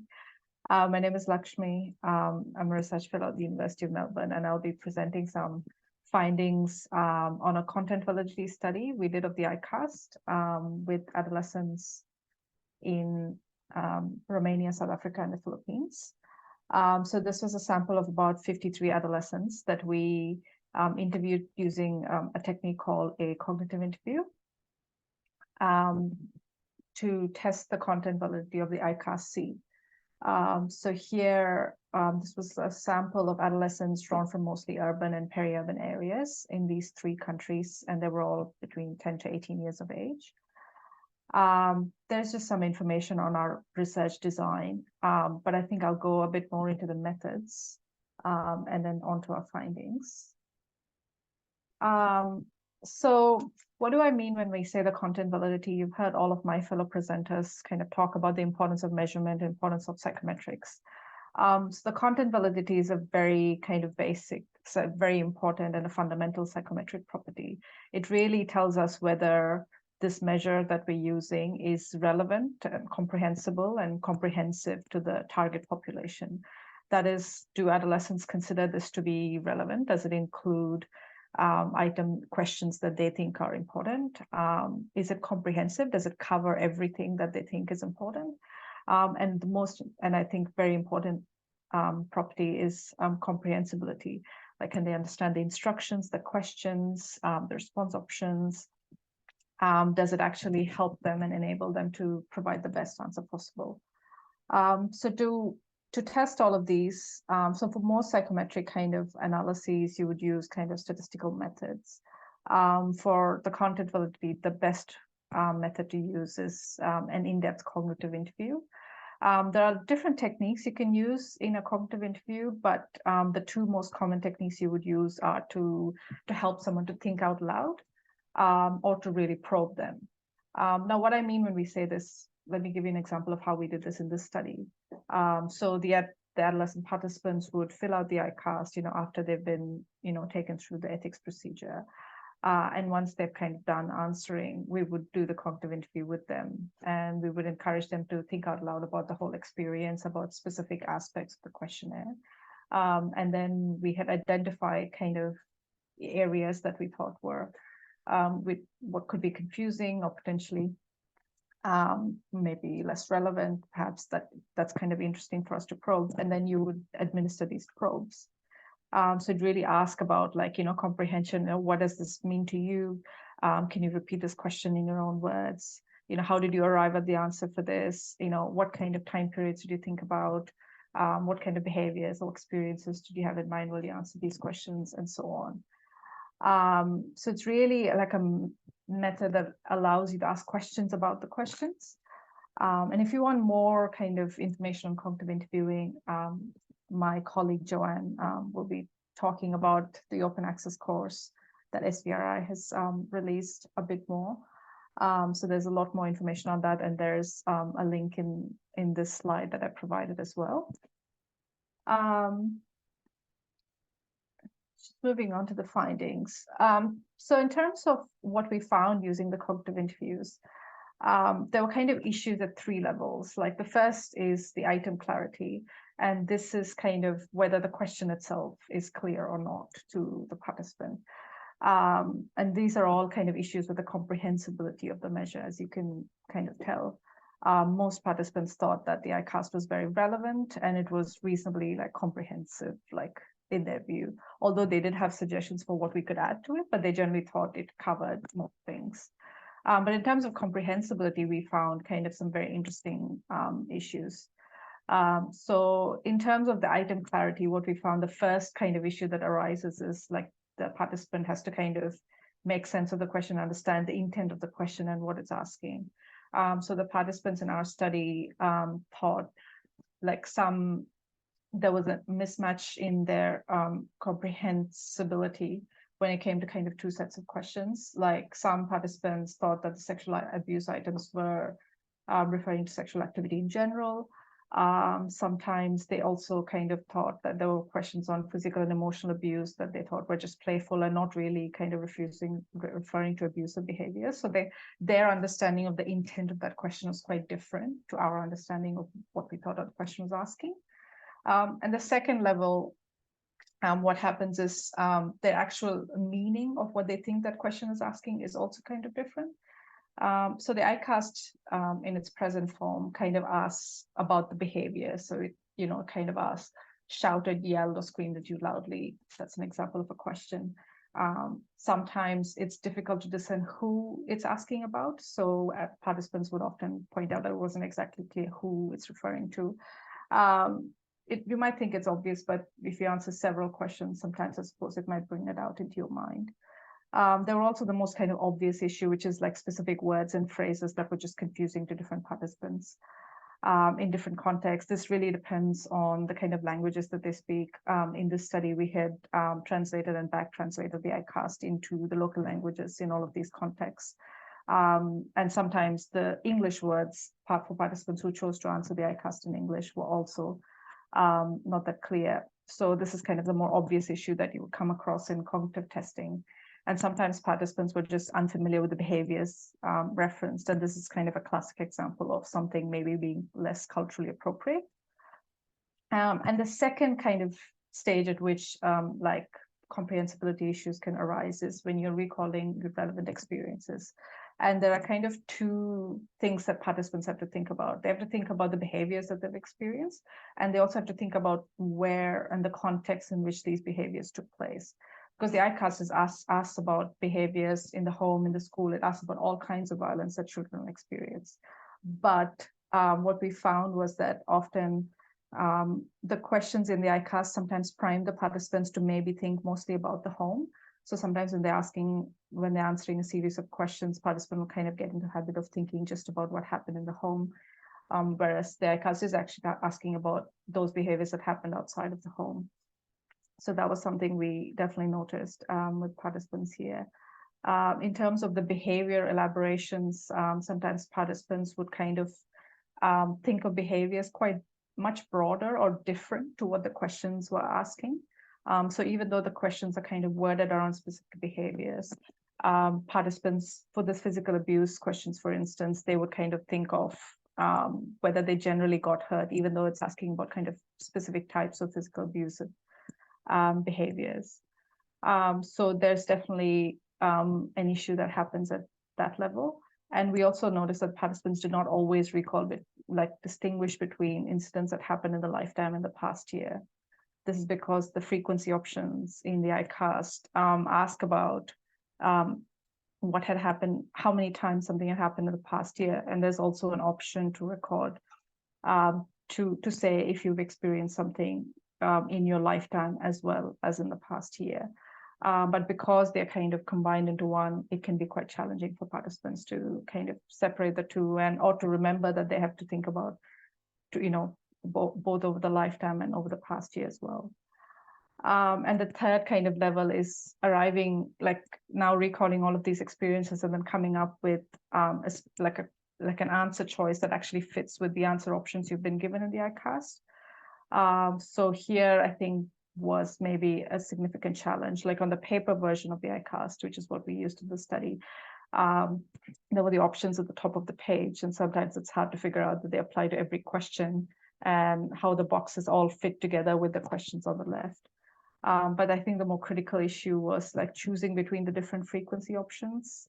my name is Lakshmi. I'm a research fellow at the University of Melbourne, and I'll be presenting some findings on a content validity study we did of the ICAST with adolescents in Romania, South Africa, and the Philippines. So this was a sample of about 53 adolescents that we interviewed using a technique called a cognitive interview to test the content validity of the ICAST-C. So here, this was a sample of adolescents drawn from mostly urban and peri-urban areas in these 3 countries, and they were all between 10 to 18 years of age. There's just some information on our research design, but I think I'll go a bit more into the methods and then onto our findings. So what do I mean when we say the content validity? You've heard all of my fellow presenters kind of talk about the importance of measurement, importance of psychometrics. So the content validity is a very kind of basic, so very important and a fundamental psychometric property. It really tells us whether this measure that we're using is relevant and comprehensible and comprehensive to the target population. That is, do adolescents consider this to be relevant? Does it include item questions that they think are important? Is it comprehensive? Does it cover everything that they think is important? And the most, and I think very important property is comprehensibility. Like, can they understand the instructions, the questions, the response options? Does it actually help them and enable them to provide the best answer possible? So to test all of these, so for more psychometric kind of analyses, you would use kind of statistical methods. For the content validity, the best method to use is an in-depth cognitive interview. There are different techniques you can use in a cognitive interview, but the 2 most common techniques you would use are to help someone to think out loud or to really probe them. Now, what I mean when we say this, let me give you an example of how we did this in this study. So the adolescent participants would fill out the ICAST, after they've been, taken through the ethics procedure. And once they're kind of done answering, we would do the cognitive interview with them, and we would encourage them to think out loud about the whole experience, about specific aspects of the questionnaire. And then we had identified kind of areas that we thought were with what could be confusing or potentially maybe less relevant, perhaps that's kind of interesting for us to probe. And then you would administer these probes. So it'd really ask about, like, comprehension. What does this mean to you? Can you repeat this question in your own words? How did you arrive at the answer for this? What kind of time periods did you think about? What kind of behaviors or experiences did you have in mind while you answered these questions, and so on. So it's really like a method that allows you to ask questions about the questions. And if you want more kind of information on cognitive interviewing, my colleague Joanne will be talking about the open access course that SVRI has released a bit more. So there's a lot more information on that, and there's a link in this slide that I provided as well. Just moving on to the findings. So in terms of what we found using the cognitive interviews, there were kind of issues at 3 levels. Like, the first is the item clarity. And this is kind of whether the question itself is clear or not to the participant. And these are all kind of issues with the comprehensibility of the measure, as you can kind of tell. Most participants thought that the ICAST was very relevant, and it was reasonably comprehensive, in their view, although they did have suggestions for what we could add to it, but they generally thought it covered most things. But in terms of comprehensibility, we found kind of some very interesting issues. So in terms of the item clarity, what we found, the first kind of issue that arises is the participant has to kind of make sense of the question, understand the intent of the question and what it's asking. So the participants in our study thought there was a mismatch in their comprehensibility when it came to kind of 2 sets of questions. Like, some participants thought that the sexual abuse items were referring to sexual activity in general. Sometimes they also kind of thought that there were questions on physical and emotional abuse that they thought were just playful and not really kind of referring to abusive behavior. So their understanding of the intent of that question was quite different to our understanding of what we thought the question was asking. And the second level, what happens is the actual meaning of what they think that question is asking is also kind of different. So the ICAST in its present form kind of asks about the behavior. So it, kind of asks, shouted, yelled, or screamed at you loudly. That's an example of a question. Sometimes it's difficult to discern who it's asking about. So participants would often point out that it wasn't exactly clear who it's referring to. You might think it's obvious, but if you answer several questions, sometimes I suppose it might bring it out into your mind. There were also the most kind of obvious issue, which is specific words and phrases that were just confusing to different participants in different contexts. This really depends on the kind of languages that they speak. In this study, we had translated and back translated the ICAST into the local languages in all of these contexts. And sometimes the English words for participants who chose to answer the ICAST in English were also not that clear. So this is kind of the more obvious issue that you would come across in cognitive testing. And sometimes participants were just unfamiliar with the behaviors referenced. And this is kind of a classic example of something maybe being less culturally appropriate. And the second kind of stage at which comprehensibility issues can arise is when you're recalling relevant experiences. And there are kind of 2 things that participants have to think about. They have to think about the behaviors that they've experienced, and they also have to think about where and the context in which these behaviors took place. Because the ICAST is asks about behaviors in the home, in the school. It asks about all kinds of violence that children experience. But what we found was that often the questions in the ICAST sometimes prime the participants to maybe think mostly about the home. So sometimes when they're answering a series of questions, participants will kind of get into the habit of thinking just about what happened in the home, whereas the ICAST is actually asking about those behaviors that happened outside of the home. So that was something we definitely noticed with participants here. In terms of the behavior elaborations, sometimes participants would kind of think of behaviors quite much broader or different to what the questions were asking. So even though the questions are kind of worded around specific behaviors, participants for this physical abuse questions, for instance, they would kind of think of whether they generally got hurt, even though it's asking about kind of specific types of physical abusive behaviors. So there's definitely an issue that happens at that level. And we also noticed that participants did not always recall, distinguish between incidents that happened in the lifetime and the past year. This is because the frequency options in the ICAST ask about what had happened, how many times something had happened in the past year. And there's also an option to record, to say if you've experienced something in your lifetime as well as in the past year. But because they're kind of combined into one, it can be quite challenging for participants to kind of separate the two, or to remember that they have to think about, both over the lifetime and over the past year as well. And the third kind of level is arriving, now recalling all of these experiences and then coming up with an answer choice that actually fits with the answer options you've been given in the ICAST. So here, I think, was maybe a significant challenge. Like on the paper version of the ICAST, which is what we used in the study, there were the options at the top of the page, and sometimes it's hard to figure out that they apply to every question and how the boxes all fit together with the questions on the left. But I think the more critical issue was choosing between the different frequency options.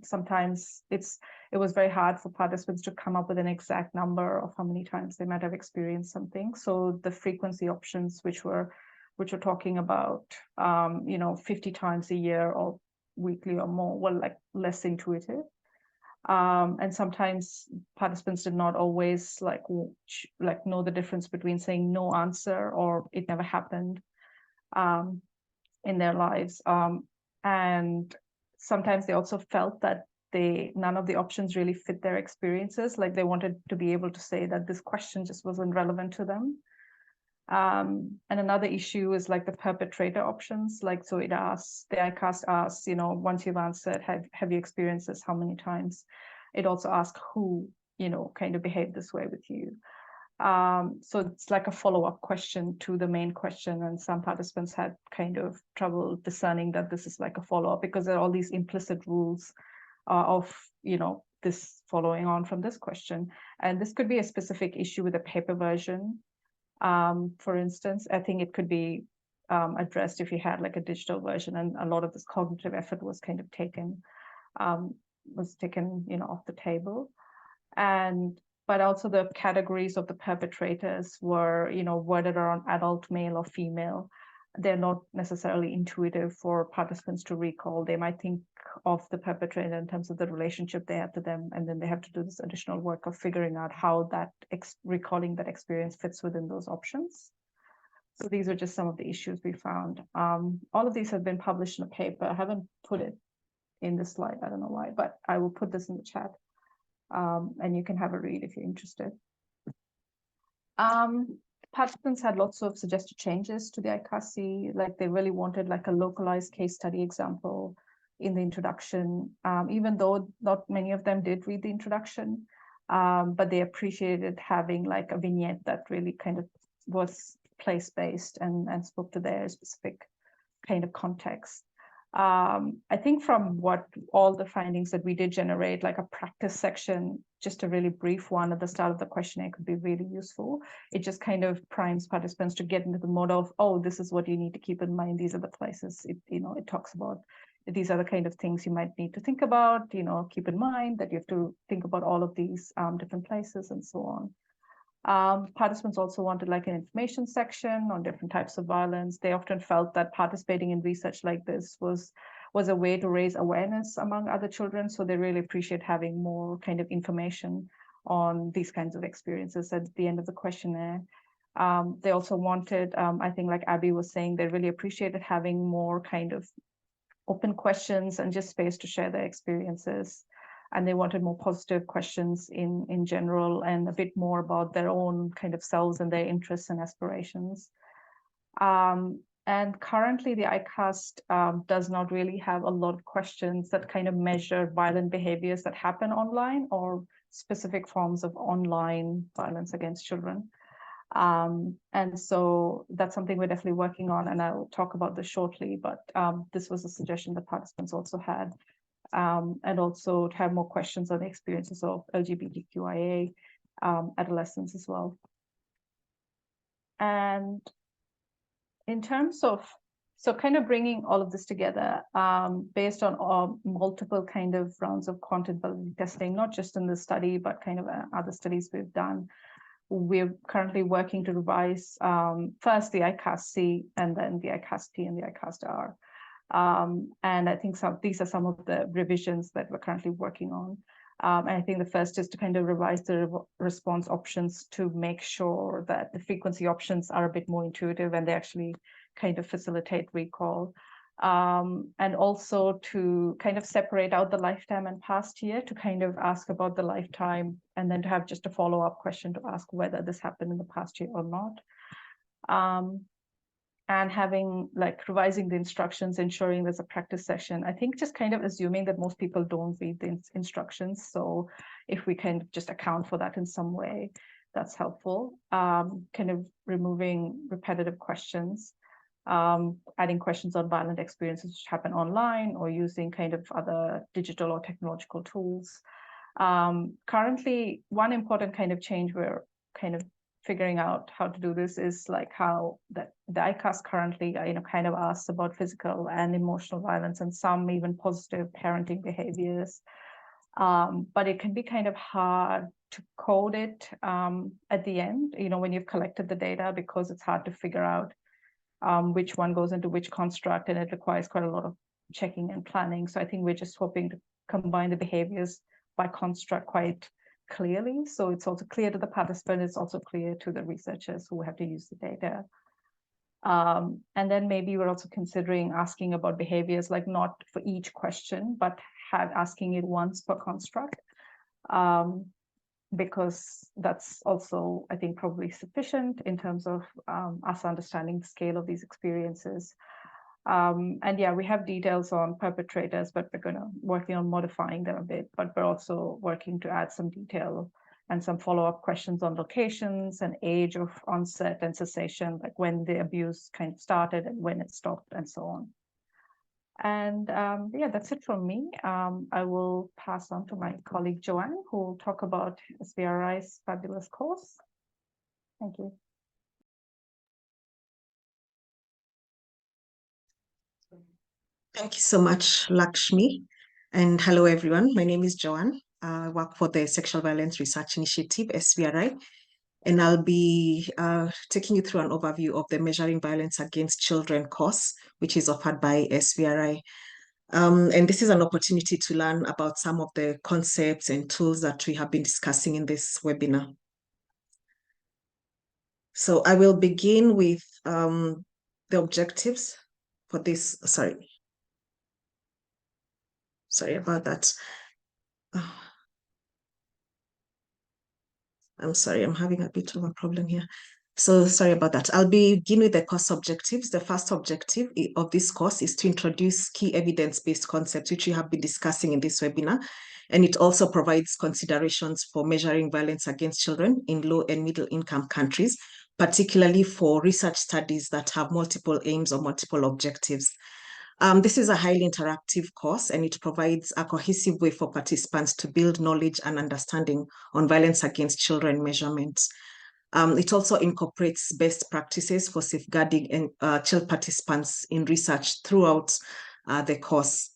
Sometimes it was very hard for participants to come up with an exact number of how many times they might have experienced something. So the frequency options, which were talking about 50 times a year or weekly or more, were less intuitive. And sometimes participants did not always know the difference between saying no answer or it never happened in their lives. And sometimes they also felt that none of the options really fit their experiences. They wanted to be able to say that this question just wasn't relevant to them. And another issue is the perpetrator options. So it asks, the ICAST asks, once you've answered, have you experienced this, how many times? It also asks who, kind of behaved this way with you. So it's a follow-up question to the main question, and some participants had kind of trouble discerning that this is a follow-up, because there are all these implicit rules of this following on from this question. And this could be a specific issue with a paper version. For instance, I think it could be addressed if you had a digital version, and a lot of this cognitive effort was kind of taken off the table. But also the categories of the perpetrators were, worded around adult, male or female. They're not necessarily intuitive for participants to recall. They might think of the perpetrator in terms of the relationship they had to them, and then they have to do this additional work of figuring out how that recalling that experience fits within those options. So these are just some of the issues we found. All of these have been published in a paper. I haven't put it in this slide, I don't know why, but I will put this in the chat. And you can have a read if you're interested. Participants had lots of suggested changes to the ICAST. They really wanted a localized case study example in the introduction, even though not many of them did read the introduction, but they appreciated having a vignette that really kind of was place-based and spoke to their specific kind of context. I think from all the findings that we did generate, a practice section, just a really brief one at the start of the questionnaire, could be really useful. It just kind of primes participants to get into the mode of, oh, this is what you need to keep in mind. These are the places. It talks about these are the kind of things you might need to think about. Keep in mind that you have to think about all of these different places and so on. Participants also wanted an information section on different types of violence. They often felt that participating in research like this was a way to raise awareness among other children. So they really appreciate having more kind of information on these kinds of experiences at the end of the questionnaire. They also wanted, I think Abby was saying, they really appreciated having more kind of open questions and just space to share their experiences. And they wanted more positive questions in general, and a bit more about their own kind of selves and their interests and aspirations. And currently the ICAST does not really have a lot of questions that kind of measure violent behaviors that happen online or specific forms of online violence against children. And so that's something we're definitely working on, and I'll talk about this shortly, but this was a suggestion that participants also had. And also to have more questions on the experiences of LGBTQIA adolescents as well. And in terms of, so kind of bringing all of this together, based on multiple kind of rounds of content validity testing, not just in this study, but kind of other studies we've done, we're currently working to revise first the ICAST-C and then the ICAST-T and the ICAST-R. And I think these are some of the revisions that we're currently working on. And I think the first is to kind of revise the response options to make sure that the frequency options are a bit more intuitive and they actually kind of facilitate recall. And also to kind of separate out the lifetime and past year to kind of ask about the lifetime, and then to have just a follow-up question to ask whether this happened in the past year or not. And having like revising the instructions, ensuring there's a practice session. I think just kind of assuming that most people don't read the instructions. So if we can just account for that in some way, that's helpful. Kind of removing repetitive questions, adding questions on violent experiences which happen online, or using kind of other digital or technological tools. Currently, one important kind of change we're kind of figuring out how to do this is like how the ICAST currently, kind of asks about physical and emotional violence and some even positive parenting behaviors. But it can be kind of hard to code it at the end, when you've collected the data, because it's hard to figure out which one goes into which construct, and it requires quite a lot of checking and planning. So I think we're just hoping to combine the behaviors by construct quite clearly, so it's also clear to the participant, it's also clear to the researchers who have to use the data. And then maybe we're also considering asking about behaviors, like not for each question, but asking it once per construct, because that's also, I think, probably sufficient in terms of us understanding the scale of these experiences. And yeah, we have details on perpetrators, but we're working on modifying them a bit, but we're also working to add some detail and some follow-up questions on locations and age of onset and cessation, like when the abuse kind of started and when it stopped and so on. And yeah, that's it from me. I will pass on to my colleague Joanne, who will talk about SVRI's fabulous course. Thank you. Thank you so much, Lakshmi. And hello, everyone. My name is Joanne. I work for the Sexual Violence Research Initiative, SVRI, and I'll be taking you through an overview of the Measuring Violence Against Children course, which is offered by SVRI. And this is an opportunity to learn about some of the concepts and tools that we have been discussing in this webinar. So I will begin with the objectives for this. Sorry about that. I'm sorry, I'm having a bit of a problem here. So sorry about that. I'll begin with the course objectives. The first objective of this course is to introduce key evidence-based concepts, which we have been discussing in this webinar. And it also provides considerations for measuring violence against children in low and middle income countries, particularly for research studies that have multiple aims or multiple objectives. This is a highly interactive course, and it provides a cohesive way for participants to build knowledge and understanding on violence against children measurements. It also incorporates best practices for safeguarding child participants in research throughout the course.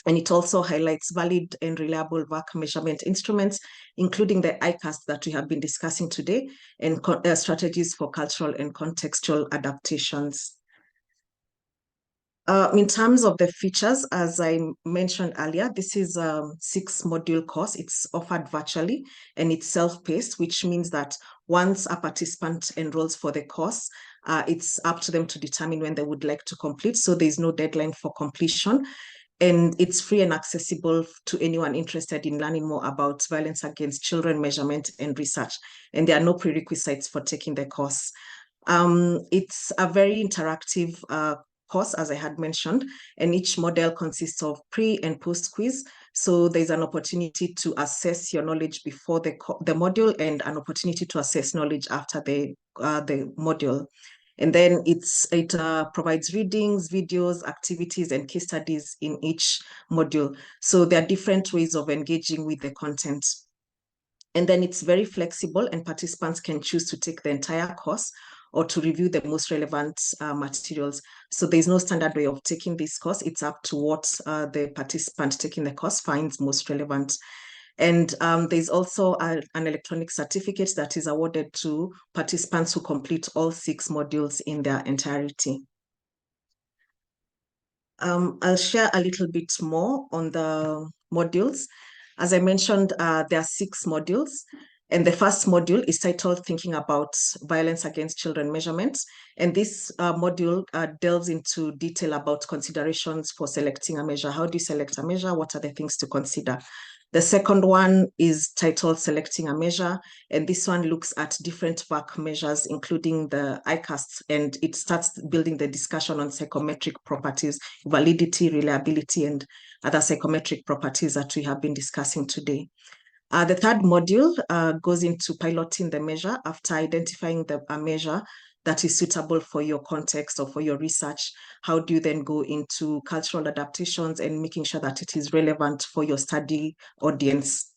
And it also highlights valid and reliable work measurement instruments, including the ICAST that we have been discussing today, and strategies for cultural and contextual adaptations. In terms of the features, as I mentioned earlier, this is a 6-module course. It's offered virtually and it's self-paced, which means that once a participant enrolls for the course, it's up to them to determine when they would like to complete. So there's no deadline for completion. And it's free and accessible to anyone interested in learning more about violence against children measurement and research. And there are no prerequisites for taking the course. It's a very interactive course, as I had mentioned, and each model consists of pre and post quiz So there's an opportunity to assess your knowledge before the module and an opportunity to assess knowledge after the module. And then it provides readings, videos, activities, and case studies in each module. So there are different ways of engaging with the content. And then it's very flexible, and participants can choose to take the entire course or to review the most relevant materials. So there's no standard way of taking this course. It's up to what the participant taking the course finds most relevant. And there's also an electronic certificate that is awarded to participants who complete all 6 modules in their entirety. I'll share a little bit more on the modules. As I mentioned, there are 6 modules. And the first module is titled Thinking About Violence Against Children Measurements. And this module delves into detail about considerations for selecting a measure. How do you select a measure? What are the things to consider? The second one is titled Selecting a Measure, and this one looks at different VAC measures, including the ICAST, and it starts building the discussion on psychometric properties, validity, reliability, and other psychometric properties that we have been discussing today. The third module goes into piloting the measure after identifying a measure that is suitable for your context or for your research. How do you then go into cultural adaptations and making sure that it is relevant for your study audience?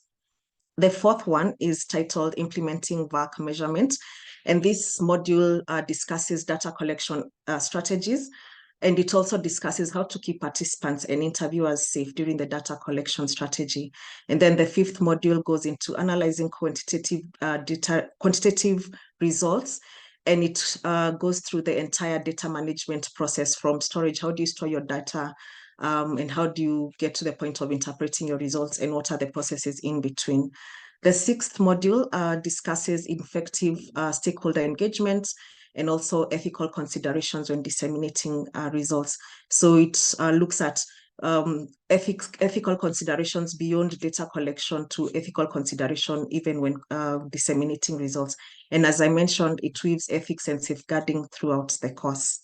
The fourth one is titled Implementing VAC Measurement. And this module discusses data collection strategies. And it also discusses how to keep participants and interviewers safe during the data collection strategy. And then the fifth module goes into analyzing quantitative results. And it goes through the entire data management process from storage. How do you store your data? And how do you get to the point of interpreting your results, and what are the processes in between? The sixth module discusses effective stakeholder engagement and also ethical considerations when disseminating results. So it looks at ethical considerations beyond data collection to ethical consideration even when disseminating results. And as I mentioned, it weaves ethics and safeguarding throughout the course.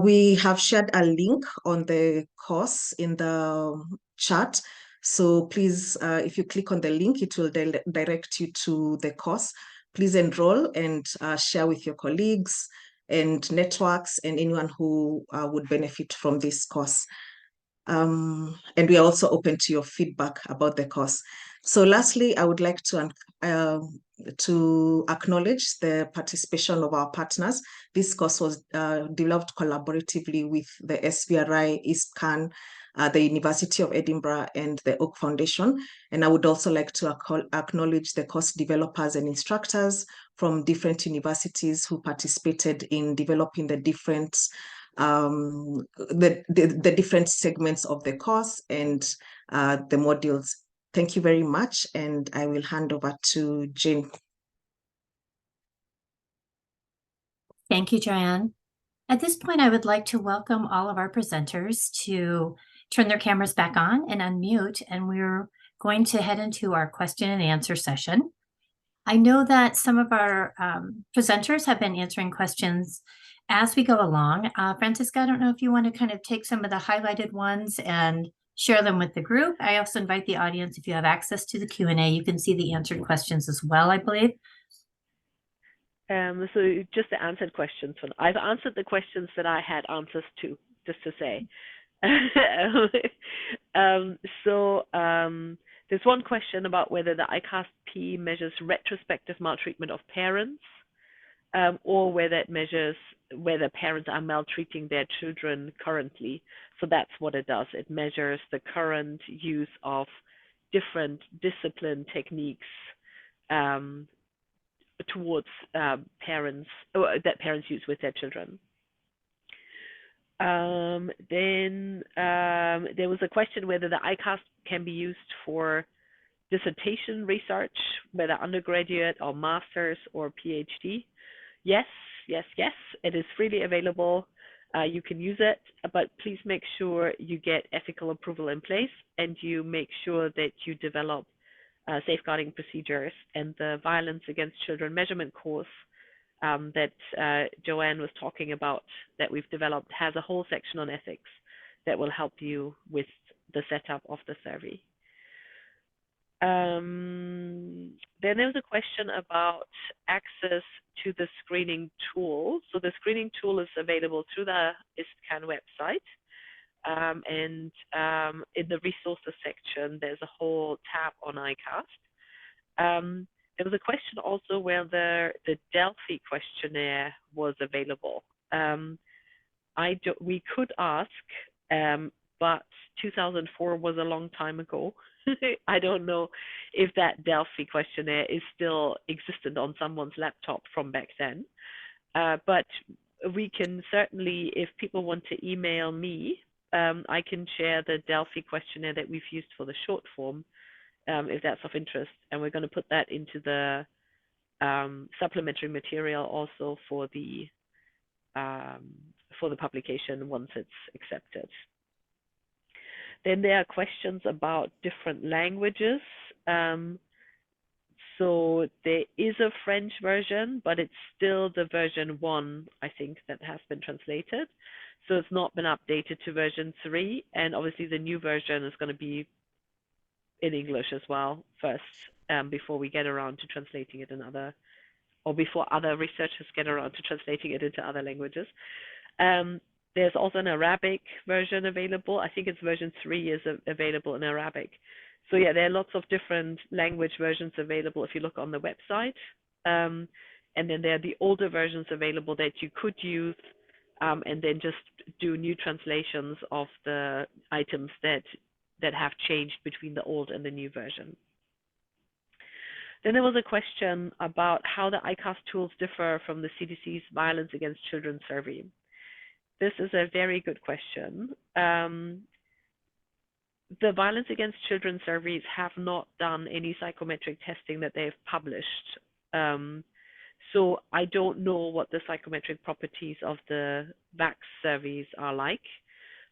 We have shared a link on the course in the chat. So please, if you click on the link, it will direct you to the course. Please enroll and share with your colleagues and networks and anyone who would benefit from this course. And we are also open to your feedback about the course. So lastly, I would like to acknowledge the participation of our partners. This course was developed collaboratively with the SVRI, ISPCAN, the University of Edinburgh, and the Oak Foundation. And I would also like to acknowledge the course developers and instructors from different universities who participated in developing the different the different segments of the course and the modules. Thank you very much, and I will hand over to Jane. Thank you, Joanne. At this point, I would like to welcome all of our presenters to turn their cameras back on and unmute, and we're going to head into our question and answer session. I know that some of our presenters have been answering questions as we go along. Francisca, I don't know if you want to kind of take some of the highlighted ones and share them with the group. I also invite the audience, if you have access to the Q&A, you can see the answered questions as well, I believe. So just the answered questions. I've answered the questions that I had answers to, just to say. There's one question about whether the ICAST-P measures retrospective maltreatment of parents, or whether it measures whether parents are maltreating their children currently. So that's what it does. It measures the current use of different discipline techniques towards parents, or that parents use with their children. Then there was a question whether the ICAST can be used for dissertation research, whether undergraduate or master's or PhD. Yes, yes, yes, it is freely available. You can use it, but please make sure you get ethical approval in place, and you make sure that you develop safeguarding procedures. And the Violence Against Children measurement course that Joanne was talking about that we've developed has a whole section on ethics. that will help you with the setup of the survey. Then there was a question about access to the screening tool. So the screening tool is available through the ISPCAN website. And in the resources section, there's a whole tab on ICAST. There was a question also whether the Delphi questionnaire was available. We could ask, but 2004 was a long time ago. I don't know if that Delphi questionnaire is still existent on someone's laptop from back then. But we can certainly, if people want to email me, I can share the Delphi questionnaire that we've used for the short form, if that's of interest. And we're going to put that into the supplementary material also for the publication once it's accepted. Then there are questions about different languages. So there is a French version, but it's still the version 1, I think, that has been translated. So it's not been updated to version 3. And obviously the new version is going to be in English as well first, before we get around to translating it in other, or before other researchers get around to translating it into other languages. There's also an Arabic version available. I think it's version 3 is available in Arabic. So yeah, there are lots of different language versions available if you look on the website. And then there are the older versions available that you could use, and then just do new translations of the items that have changed between the old and the new version. Then there was a question about how the ICAST tools differ from the CDC's Violence Against Children survey. This is a very good question. The Violence Against Children surveys have not done any psychometric testing that they've published. So I don't know what the psychometric properties of the VAX surveys are like.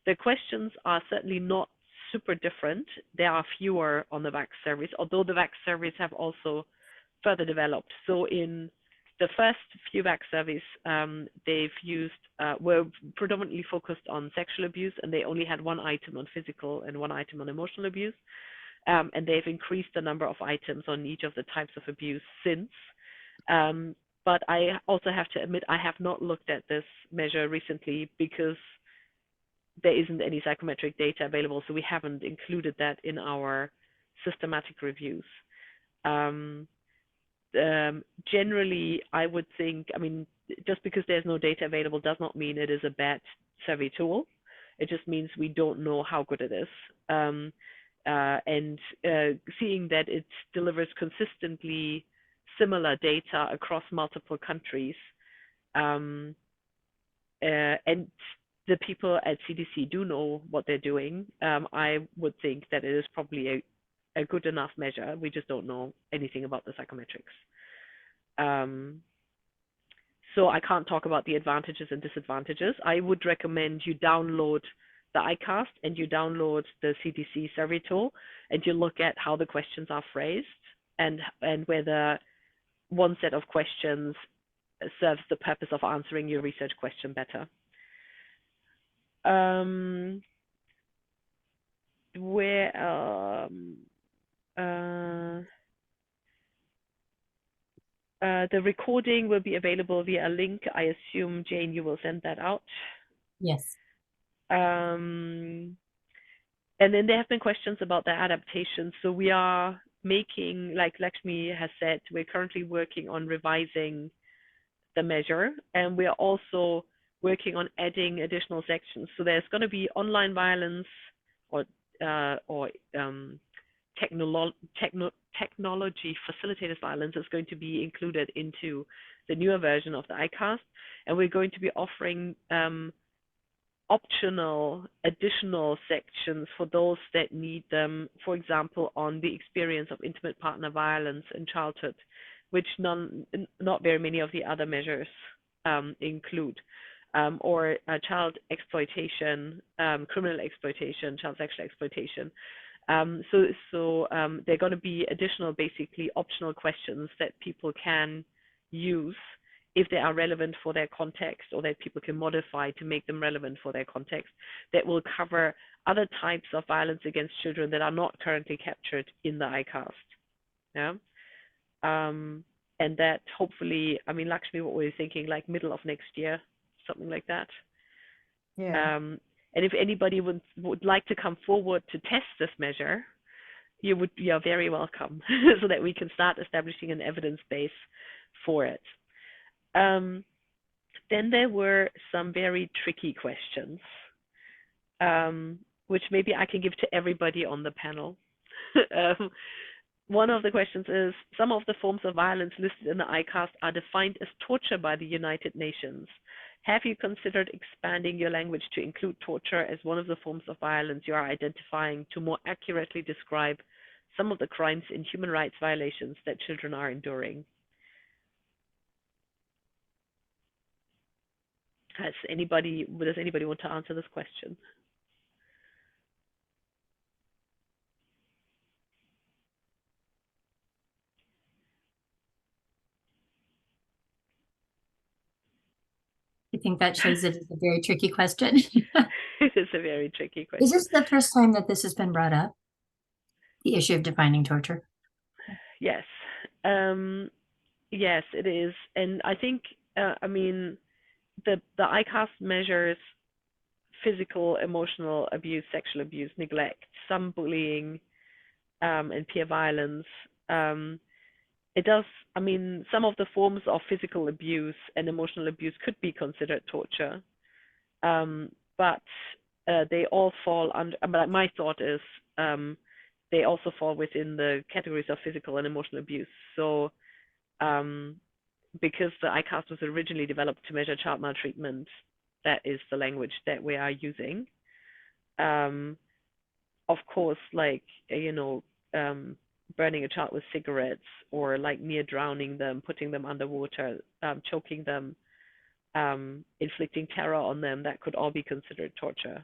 The questions are certainly not super different. There are fewer on the VAX surveys, although the VAX surveys have also further developed. So in the first few VAX surveys they've used were predominantly focused on sexual abuse, and they only had 1 item on physical and 1 item on emotional abuse. And they've increased the number of items on each of the types of abuse since. But I also have to admit I have not looked at this measure recently because there isn't any psychometric data available, so we haven't included that in our systematic reviews. Generally, I would think, I mean, just because there's no data available does not mean it is a bad survey tool. It just means we don't know how good it is. Seeing that it delivers consistently similar data across multiple countries, and the people at CDC do know what they're doing, I would think that it is probably a good enough measure. We just don't know anything about the psychometrics. So I can't talk about the advantages and disadvantages. I would recommend you download the ICAST and you download the CDC survey tool and you look at how the questions are phrased and whether one set of questions serves the purpose of answering your research question better. The recording will be available via a link. I assume, Jane, you will send that out. Yes. And then there have been questions about the adaptation. So we are making, like Lakshmi has said, we're currently working on revising the measure, and we are also working on adding additional sections. So there's going to be online violence or technology facilitated violence is going to be included into the newer version of the ICAST, and we're going to be offering optional additional sections for those that need them, for example, on the experience of intimate partner violence in childhood, which not very many of the other measures include, or child exploitation, criminal exploitation, child sexual exploitation. So there are going to be additional, basically optional questions that people can use if they are relevant for their context or that people can modify to make them relevant for their context, that will cover other types of violence against children that are not currently captured in the ICAST. Yeah. And that hopefully, I mean, Lakshmi, what were you thinking, like middle of next year, something like that? Yeah. And if anybody would like to come forward to test this measure, you're very welcome, so that we can start establishing an evidence base for it. Then there were some very tricky questions, which maybe I can give to everybody on the panel. One of the questions is, some of the forms of violence listed in the ICAST are defined as torture by the United Nations. Have you considered expanding your language to include torture as one of the forms of violence you are identifying to more accurately describe some of the crimes and human rights violations that children are enduring? Does anybody want to answer this question? I think that shows it is a very tricky question. It is a very tricky question. Is this the first time that this has been brought up? The issue of defining torture? Yes. Yes, it is. And I think, I mean, the ICAST measures physical, emotional abuse, sexual abuse, neglect, some bullying, and peer violence. It does, I mean, some of the forms of physical abuse and emotional abuse could be considered torture, but they all fall under, but my thought is they also fall within the categories of physical and emotional abuse. So because the ICAST was originally developed to measure child maltreatment, that is the language that we are using. Of course, like, you know, burning a child with cigarettes, or like near drowning them, putting them underwater, choking them, inflicting terror on them, that could all be considered torture.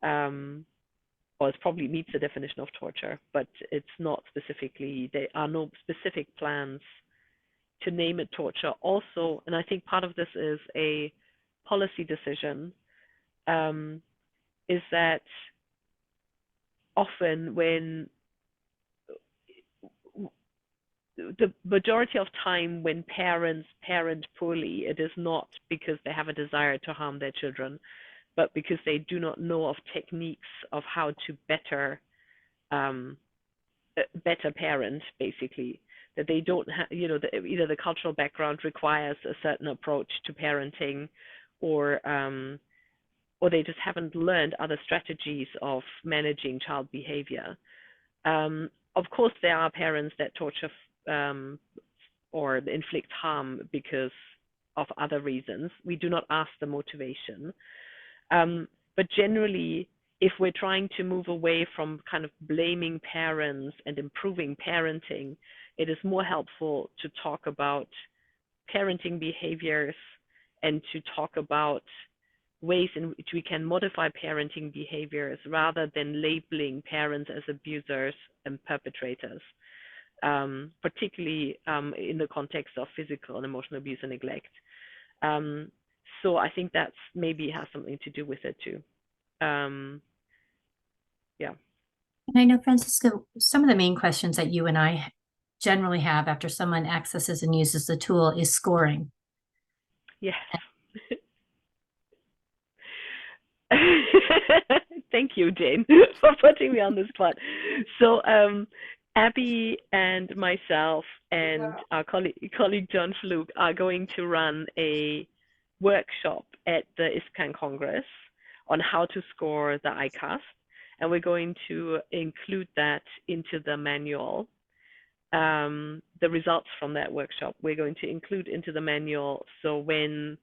Or it probably meets the definition of torture, but it's not specifically, there are no specific plans to name it torture. Also, and I think part of this is a policy decision, is that often when the majority of time when parents parent poorly, it is not because they have a desire to harm their children, but because they do not know of techniques of how to better parent, basically. That they don't have, you know, either the cultural background requires a certain approach to parenting, or they just haven't learned other strategies of managing child behavior. Of course, there are parents that torture or inflict harm because of other reasons. We do not ask the motivation. But generally, if we're trying to move away from kind of blaming parents and improving parenting, it is more helpful to talk about parenting behaviors and to talk about ways in which we can modify parenting behaviors rather than labeling parents as abusers and perpetrators, particularly in the context of physical and emotional abuse and neglect. So I think that's maybe has something to do with it too. Yeah. And I know, Francisco, some of the main questions that you and I generally have after someone accesses and uses the tool is scoring. Yes. Thank you, Jane, for putting me on the spot. So Abby and myself and our colleague John Flug are going to run a workshop at the ISPCAN Congress on how to score the ICAST, and we're going to include that into the manual. The results from that workshop we're going to include into the manual, so when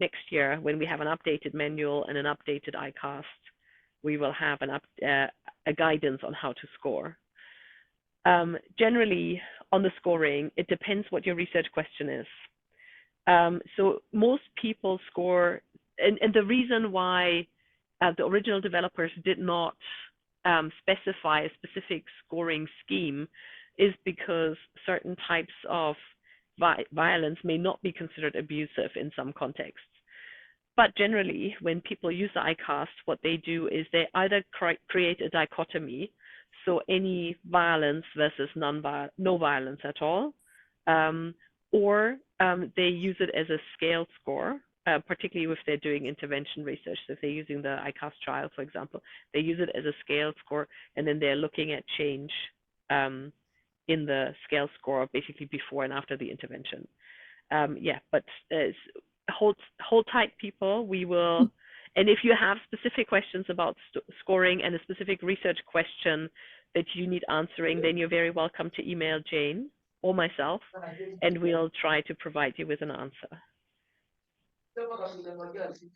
next year, when we have an updated manual and an updated ICAST, we will have a guidance on how to score. Generally, on the scoring, it depends what your research question is. So most people score, and the reason why the original developers did not specify a specific scoring scheme is because certain types of violence may not be considered abusive in some contexts. But generally, when people use the ICAST, what they do is they either create a dichotomy, so any violence versus no violence at all, or they use it as a scale score, particularly if they're doing intervention research. So if they're using the ICAST trial, for example, they use it as a scale score, and then they're looking at change in the scale score, basically before and after the intervention. But hold tight, people. We will, and if you have specific questions about scoring and a specific research question that you need answering, then you're very welcome to email Jane or myself, and we'll try to provide you with an answer.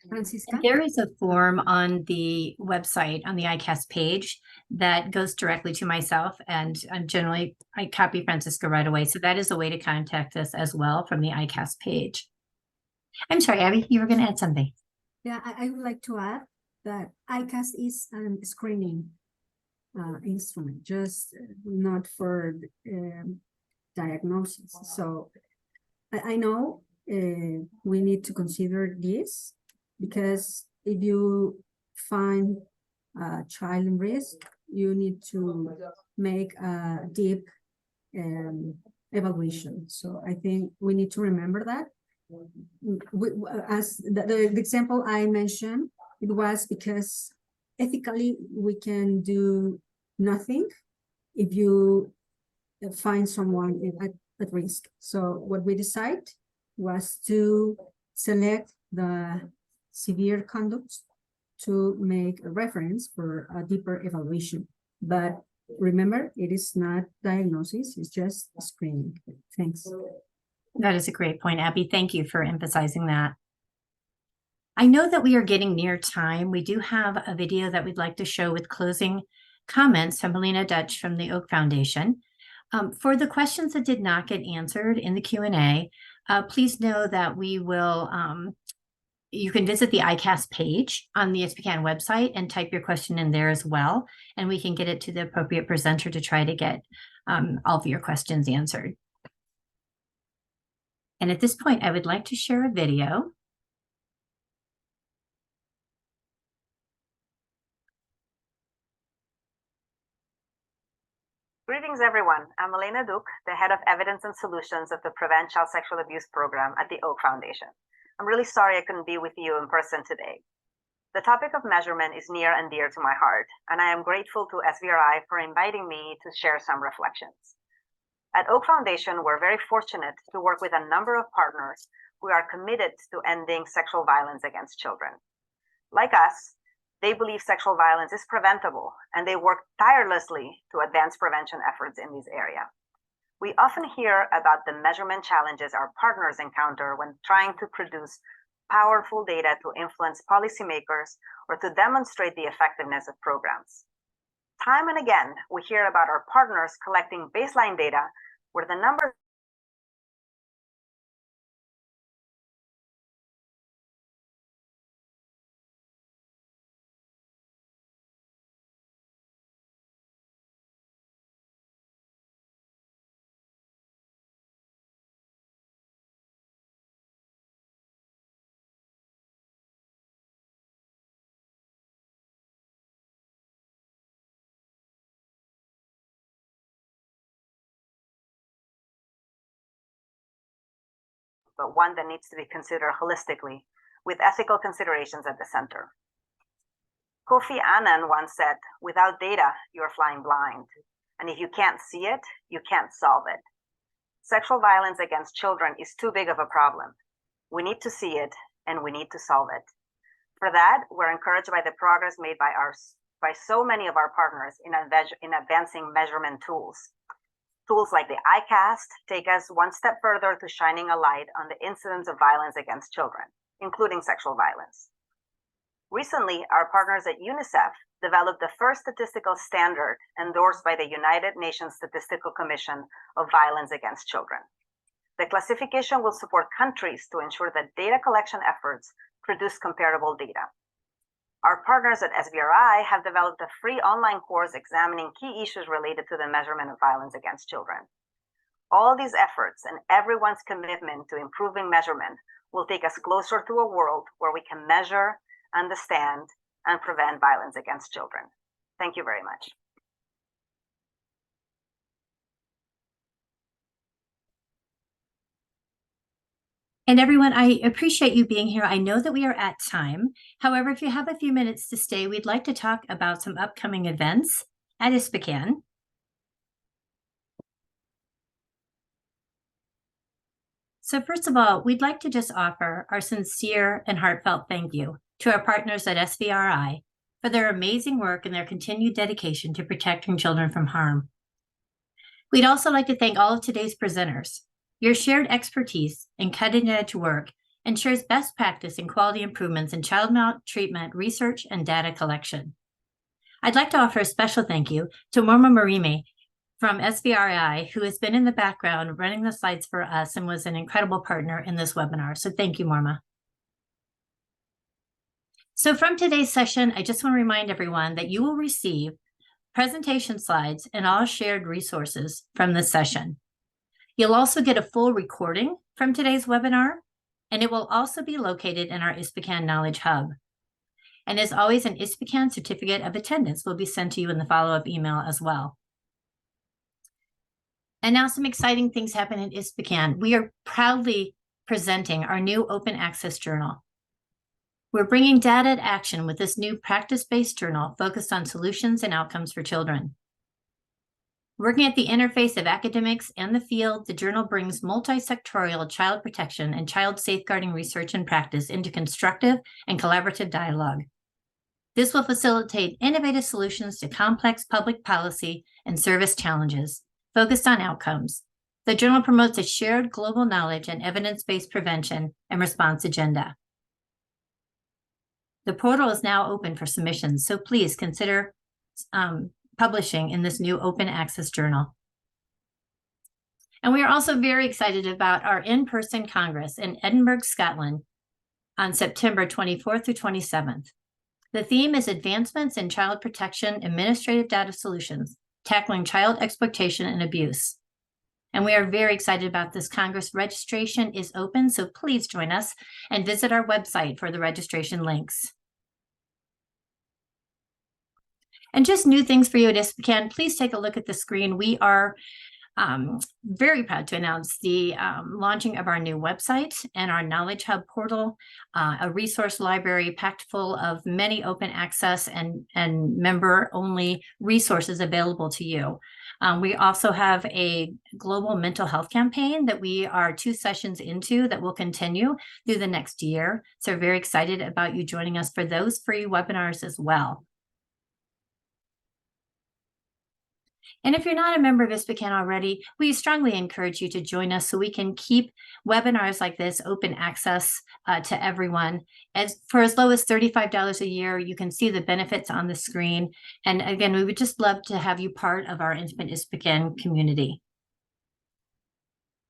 Francisca? There is a form on the website, on the ICAST page, that goes directly to myself, and generally I copy Francisca right away. So that is a way to contact us as well from the ICAST page. I'm sorry, Abby, you were going to add something. Yeah, I would like to add that ICAST is a screening instrument, just not for diagnosis. So I know we need to consider this, because if you find a child in risk, you need to make a deep evaluation. So I think we need to remember that. As the example I mentioned, it was because ethically we can do nothing if you find someone at risk. So what we decided was to select the severe conducts to make a reference for a deeper evaluation. But remember, it is not diagnosis, it's just screening. Thanks. That is a great point, Abby. Thank you for emphasizing that. I know that we are getting near time. We do have a video that we'd like to show with closing comments from Melina Dutch from the Oak Foundation. For the questions that did not get answered in the Q&A, please know that we will, you can visit the ICAST page on the ISPCAN website and type your question in there as well, and we can get it to the appropriate presenter to try to get all of your questions answered. And at this point, I would like to share a video. Greetings, everyone. I'm Elena Duke, the head of Evidence and Solutions of the Prevent Child Sexual Abuse Program at the Oak Foundation. I'm really sorry I couldn't be with you in person today. The topic of measurement is near and dear to my heart, and I am grateful to SVRI for inviting me to share some reflections. At Oak Foundation, we're very fortunate to work with a number of partners who are committed to ending sexual violence against children. Like us, they believe sexual violence is preventable, and they work tirelessly to advance prevention efforts in this area. We often hear about the measurement challenges our partners encounter when trying to produce powerful data to influence policymakers or to demonstrate the effectiveness of programs. Time and again, we hear about our partners collecting baseline data where the numbers but one that needs to be considered holistically, with ethical considerations at the center. Kofi Annan once said, "Without data, you're flying blind. And if you can't see it, you can't solve it." Sexual violence against children is too big of a problem. We need to see it, and we need to solve it. For that, we're encouraged by the progress made by so many of our partners in advancing measurement tools. Tools like the ICAST take us one step further to shining a light on the incidence of violence against children, including sexual violence. Recently, our partners at UNICEF developed the first statistical standard endorsed by the United Nations Statistical Commission of Violence Against Children. The classification will support countries to ensure that data collection efforts produce comparable data. Our partners at SVRI have developed a free online course examining key issues related to the measurement of violence against children. All these efforts and everyone's commitment to improving measurement will take us closer to a world where we can measure, understand, and prevent violence against children. Thank you very much. And everyone, I appreciate you being here. I know that we are at time. However, if you have a few minutes to stay, we'd like to talk about some upcoming events at ISPCAN. So first of all, we'd like to just offer our sincere and heartfelt thank you to our partners at SVRI for their amazing work and their continued dedication to protecting children from harm. We'd also like to thank all of today's presenters. Your shared expertise and cutting-edge work ensures best practice and quality improvements in child maltreatment research and data collection. I'd like to offer a special thank you to Morma Marime from SVRI, who has been in the background running the slides for us and was an incredible partner in this webinar. So thank you, Morma. So from today's session, I just want to remind everyone that you will receive presentation slides and all shared resources from this session. You'll also get a full recording from today's webinar, and it will also be located in our ISPCAN Knowledge Hub. And as always, an ISPCAN certificate of attendance will be sent to you in the follow-up email as well. And now some exciting things happen in ISPCAN. We are proudly presenting our new open access journal. We're bringing data to action with this new practice-based journal focused on solutions and outcomes for children. Working at the interface of academics and the field, the journal brings multi-sectorial child protection and child safeguarding research and practice into constructive and collaborative dialogue. This will facilitate innovative solutions to complex public policy and service challenges focused on outcomes. The journal promotes a shared global knowledge and evidence-based prevention and response agenda. The portal is now open for submissions, so please consider publishing in this new open access journal. And we are also very excited about our in-person Congress in Edinburgh, Scotland on September 24th through 27th. The theme is Advancements in Child Protection Administrative Data Solutions, Tackling Child Exploitation and Abuse. And we are very excited about this Congress. Registration is open, so please join us and visit our website for the registration links. And just new things for you at ISPCAN, please take a look at the screen. We are very proud to announce the launching of our new website and our Knowledge Hub portal, a resource library packed full of many open access and member-only resources available to you. We also have a global mental health campaign that we are 2 sessions into that will continue through the next year. So we're very excited about you joining us for those free webinars as well. And if you're not a member of ISPCAN already, we strongly encourage you to join us so we can keep webinars like this open access to everyone. For as low as $35 a year, you can see the benefits on the screen. And again, we would just love to have you part of our intimate ISPCAN community.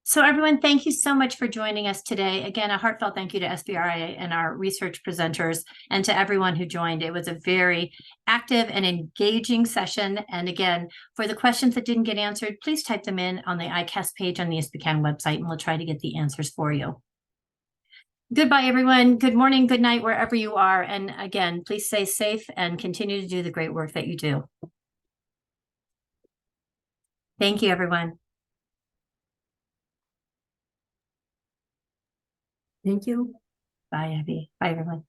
So everyone, thank you so much for joining us today. Again, a heartfelt thank you to SVRI and our research presenters and to everyone who joined. It was a very active and engaging session. And again, for the questions that didn't get answered, please type them in on the ICAST page on the ISPCAN website, and we'll try to get the answers for you. Goodbye, everyone. Good morning, good night, wherever you are. And again, please stay safe and continue to do the great work that you do. Thank you, everyone. Thank you. Bye, Abby. Bye, everyone.